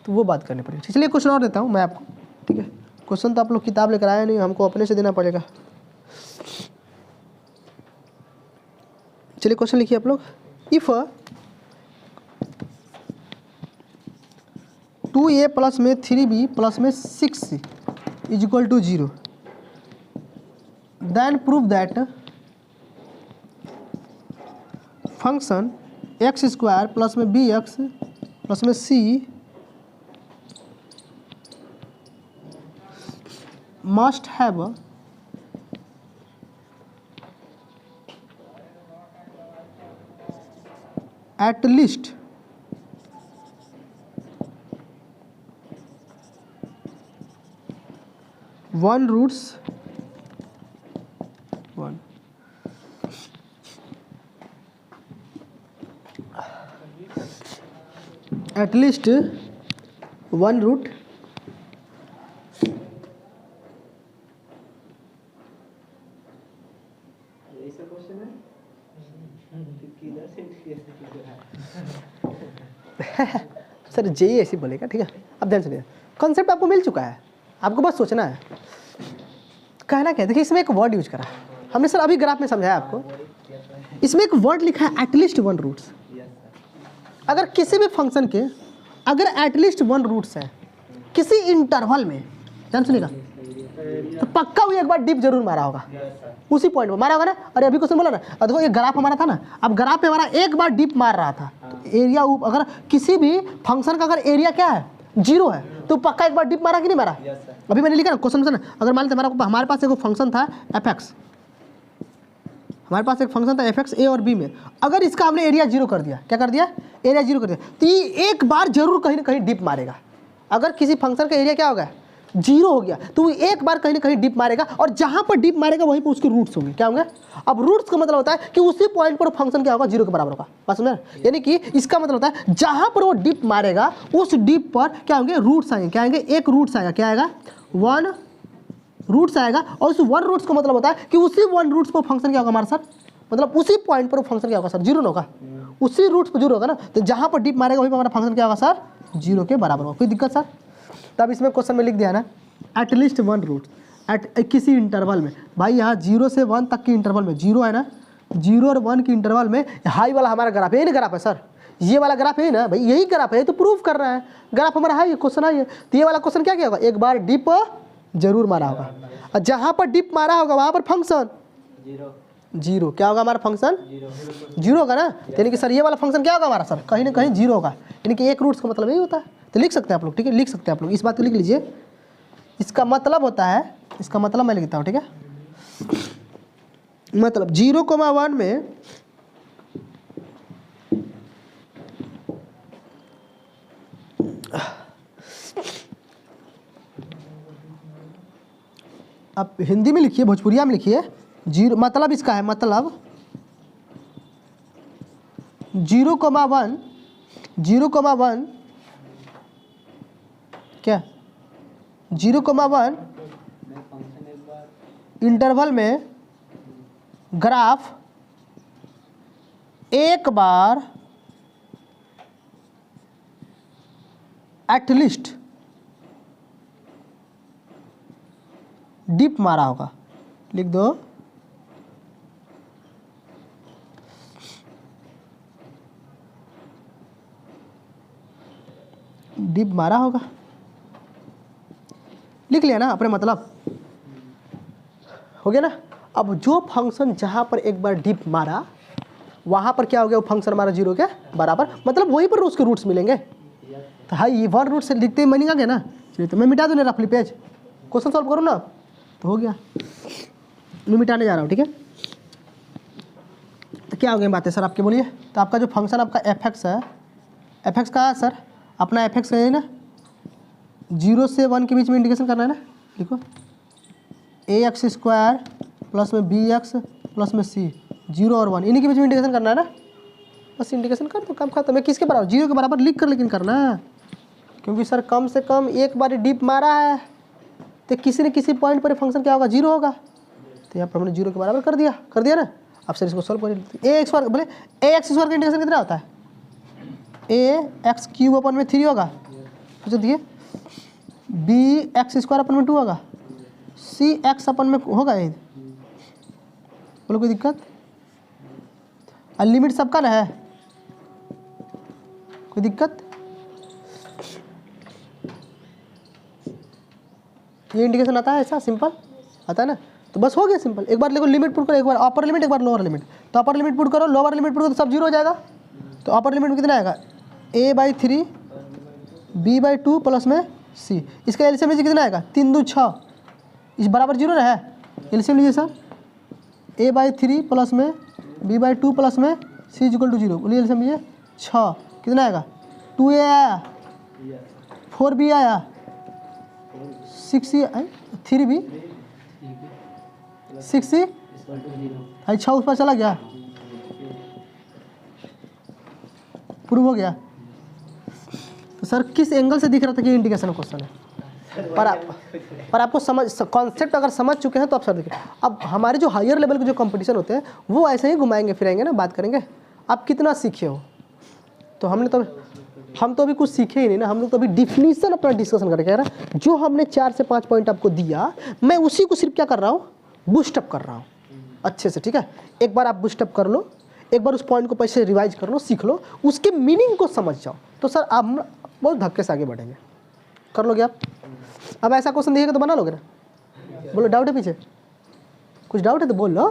तो वो बात करनी पड़ेगी। चलिए क्वेश्चन और देता हूँ मैं आपको, ठीक है। क्वेश्चन तो आप लोग किताब लेकर आए नहीं, हमको अपने से देना पड़ेगा। चलिए क्वेश्चन लिखिए आप लोग। इफ़ 2a प्लस में 3b प्लस में 6c is equal to 0, then prove that function x square plus में bx प्लस में c must have at least one roots one at least one root ऐसा question है कि किधर से integration है? सर जेई ऐसे बोलेगा, ठीक है। अब ध्यान सुनिए, कॉन्सेप्ट आपको मिल चुका है, आपको बस सोचना है। कहना क्या है, देखिए इसमें एक वर्ड यूज करा हमने सर, अभी ग्राफ में समझाया आपको। इसमें एक वर्ड लिखा है एटलीस्ट वन रूट्स। अगर किसी भी फंक्शन के अगर एटलीस्ट वन रूट्स है किसी इंटरवल में, ध्यान सुनिएगा, तो पक्का वो एक बार डिप जरूर मारा होगा, उसी पॉइंट पर मारा होगा ना। अरे अभी क्वेश्चन बोला ना, देखो ये ग्राफ हमारा था ना, अब ग्राफ पे हमारा एक बार डिप मार रहा था, एरिया अगर किसी भी फंक्शन का अगर एरिया क्या है 0 है तो पक्का एक बार डिप मारा कि नहीं मारा। अभी मैंने लिखा ना क्वेश्चन में, अगर मान लेते हमारे पास एक फंक्शन था fx, हमारे पास एक फंक्शन था fx a और b में, अगर इसका हमने एरिया 0 कर दिया, क्या कर दिया, एरिया 0 कर दिया, तो ये एक बार जरूर कहीं ना कहीं डिप मारेगा। अगर किसी फंक्शन का एरिया क्या होगा 0 हो गया तो वो एक बार कहीं ना कहीं डिप मारेगा, और जहां पर डिप मारेगा वहीं पर उसके रूट्स होंगे, क्या होंगे। अब रूट्स का मतलब होता है कि उसी पॉइंट पर फंक्शन क्या होगा 0 के बराबर होगा, बात समझ रहे हैं? यानी कि इसका मतलब होता है जहां पर वो डिप मारेगा उस डिप पर क्या होंगे, रूट्स आएंगे। क्या आएंगे, एक रूट्स आएगा, क्या आएगा, 1 रूट्स आएगा, और उस 1 रूट्स का मतलब होता है कि उसी 1 रूट्स पर फंक्शन क्या होगा हमारा सर, मतलब उसी पॉइंट पर फंक्शन क्या होगा सर, 0 होगा, उसी रूट्स पर 0 होगा ना, तो जहां पर डिप मारेगा वहीं पर हमारा फंक्शन क्या होगा सर, 0 के बराबर होगा। कोई दिक्कत सर? तब इसमें क्वेश्चन में लिख दिया ना एटलीस्ट वन रूट एट किसी इंटरवल में। भाई यहाँ 0 से 1 तक की इंटरवल में 0 है ना, 0 और 1 की इंटरवल में हाई वाला हमारा ग्राफ यही ना, ग्राफ है सर, ये वाला ग्राफ है ना भाई, यही ग्राफ है, तो प्रूफ कर रहा है ग्राफ हमारा हाई, क्वेश्चन हाई है। तो ये वाला क्वेश्चन क्या होगा, एक बार डिप जरूर मारा होगा, और जहाँ पर डिप मारा होगा वहाँ पर फंक्शन 0 क्या होगा, हमारा फंक्शन 0 होगा ना। यानी कि सर ये वाला फंक्शन क्या होगा हमारा सर, कहीं ना कहीं 0 होगा, यानी कि एक रूट्स का मतलब यही होता है। तो लिख सकते हैं आप लोग, ठीक है, लिख सकते हैं आप लोग, इस बात को लिख लीजिए। इसका मतलब होता है, इसका मतलब मैं लिखता हूँ, ठीक है, मतलब 0,1 में आप हिंदी में लिखिए, भोजपुरिया में लिखिए, 0 मतलब इसका है, मतलब 0,1 क्या 0,1 इंटरवल में ग्राफ एक बार एटलीस्ट डिप मारा होगा, लिख दो, डिप मारा होगा, लिख लिया ना अपने मतलब, हो गया ना। अब जो फंक्शन जहां पर एक बार डिप मारा वहां पर क्या हो गया, वो फंक्शन हमारा 0 के बराबर, मतलब वहीं पर उसके रूट्स मिलेंगे। तो हाँ ये 1 रूट से लिखते ही मीनिंग आ गया ना। चलिए तो मैं मिटा दूँ ना रफली पेज, क्वेश्चन सॉल्व करूँ ना, तो हो गया, मैं मिटाने जा रहा हूँ, ठीक है। तो क्या हो गई बातें सर आपके, बोलिए। तो आपका जो फंक्शन आपका fx है, fx कहाँ है सर, अपना fx है ना, 0 से 1 के बीच में इंटीग्रेशन करना है ना, लिखो ax² प्लस में bx प्लस में c, 0 और 1 इन्हीं के बीच में इंटीग्रेशन करना है ना, बस इंटीग्रेशन कर दो, कम खाता। मैं किसके बराबर, 0 के बराबर लिख कर लेकिन करना है, क्योंकि सर कम से कम एक बार डिप मारा है तो किसी न किसी पॉइंट पर फंक्शन क्या होगा, 0 होगा। तो यहाँ पर हमने 0 के बराबर कर दिया ना। अब सर इसको सोल्व करिए, ax² बोले ax² का इंटीग्रेशन कितना होता है, ax³ अपन में 3 होगा, तो दिए bx² अपन में 2 होगा, cx अपन में होगा, ये बोलो कोई दिक्कत। और लिमिट सबका ना है, कोई दिक्कत। ये इंडिकेशन आता है, ऐसा सिंपल आता है ना, तो बस हो गया सिंपल। एक बार देखो लिमिट पुट करो, एक बार अपर लिमिट एक बार लोअर लिमिट, तो अपर लिमिट पुट करो लोअर लिमिट पुट करो तो सब 0 हो जाएगा। तो अपर लिमिट में कितना आएगा, a/3 b/2 प्लस में c, इसका एलसीएम लीजिए कितना आएगा, 3 2 6, इस बराबर 0 ना है, एलसीएम लीजिए सर, a/3 प्लस में b/2 प्लस में c = 0, बोलिए एलसीएम लीजिए 6, कितना आएगा, 2a आया, 4b आया, 6c, 3b, 6c, 6 उस पर चला गया, प्रूव हो गया। तो सर किस एंगल से दिख रहा था कि इंटीग्रेशन क्वेश्चन है, पर आपको समझ कॉन्सेप्ट अगर समझ चुके हैं तो आप सर देखिए। अब हमारे जो हायर लेवल के जो कंपटीशन होते हैं वो ऐसे ही घुमाएंगे फिराएंगे ना, बात करेंगे आप कितना सीखे हो। तो हम तो अभी कुछ सीखे ही नहीं ना, हम लोग तो अभी डिफिनीशन अपना डिस्कशन करके कह रहा है। जो हमने 4 से 5 पॉइंट आपको दिया, मैं उसी को सिर्फ क्या कर रहा हूँ, बूस्टअप कर रहा हूँ अच्छे से, ठीक है। एक बार आप बूस्टअप कर लो, एक बार उस पॉइंट को पैसे रिवाइज कर लो, सीख लो, उसके मीनिंग को समझ जाओ, तो सर आप बहुत धक्के से आगे बढ़ेंगे। कर लोगे आप? अब ऐसा क्वेश्चन दिखेगा तो बना लोगे ना? बोलो डाउट है पीछे? कुछ डाउट है तो बोल लो,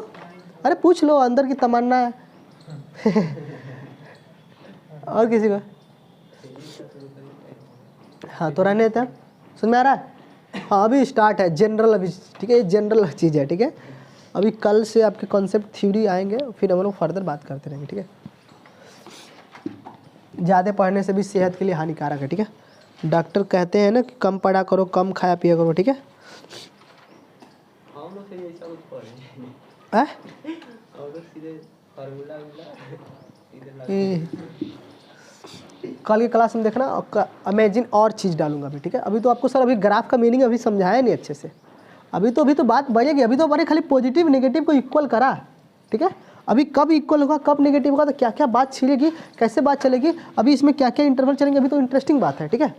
अरे पूछ लो, अंदर की तमन्ना है। और किसी को? हाँ तो रहने देते हैं, समझ में आ रहा है? हाँ अभी स्टार्ट है जनरल, अभी ठीक है, ये जनरल चीज़ है, ठीक है। अभी कल से आपके कॉन्सेप्ट थ्योरी आएंगे, फिर हम लोग फर्दर बात करते रहेंगे, ठीक है। ज़्यादा पढ़ने से भी सेहत के लिए हानिकारक है, ठीक है। डॉक्टर कहते हैं ना कि कम पढ़ा करो, कम खाया पिया करो, ठीक है। हम लोग सीधे ऐसा कुछ पढ़ेंगे, हैं? हम लोग सीधे फार्मूला कल की क्लास में देखना, अमेजिंग और चीज़ डालूंगा अभी, ठीक है। अभी तो आपको सर अभी ग्राफ का मीनिंग अभी समझाया नहीं अच्छे से, अभी तो बात बढ़ेगी। अभी तो हमारे खाली पॉजिटिव नेगेटिव को इक्वल करा, ठीक है। अभी कब इक्वल होगा, कब नेगेटिव होगा, तो क्या क्या बात छिड़ेगी, कैसे बात चलेगी, अभी इसमें क्या क्या इंटरवल चलेंगे, अभी तो इंटरेस्टिंग बात है, ठीक है।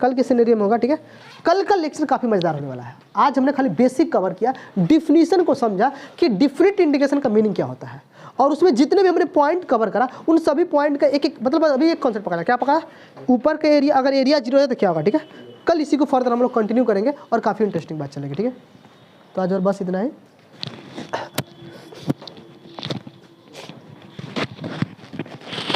कल के सिनेरियो में होगा, ठीक है। कल का लेक्चर काफ़ी मज़ेदार होने वाला है। आज हमने खाली बेसिक कवर किया, डिफिनीशन को समझा कि डिफरेंट इंडिकेशन का मीनिंग क्या होता है, और उसमें जितने भी हमने पॉइंट कवर करा उन सभी पॉइंट का एक मतलब अभी एक कॉन्सेप्ट पकड़ा, क्या पकड़ा, ऊपर का एरिया, अगर एरिया 0 है तो क्या होगा, ठीक है। कल इसी को फर्दर हम लोग कंटिन्यू करेंगे और काफ़ी इंटरेस्टिंग बात चलेगी, ठीक है। तो आज और बस इतना ही।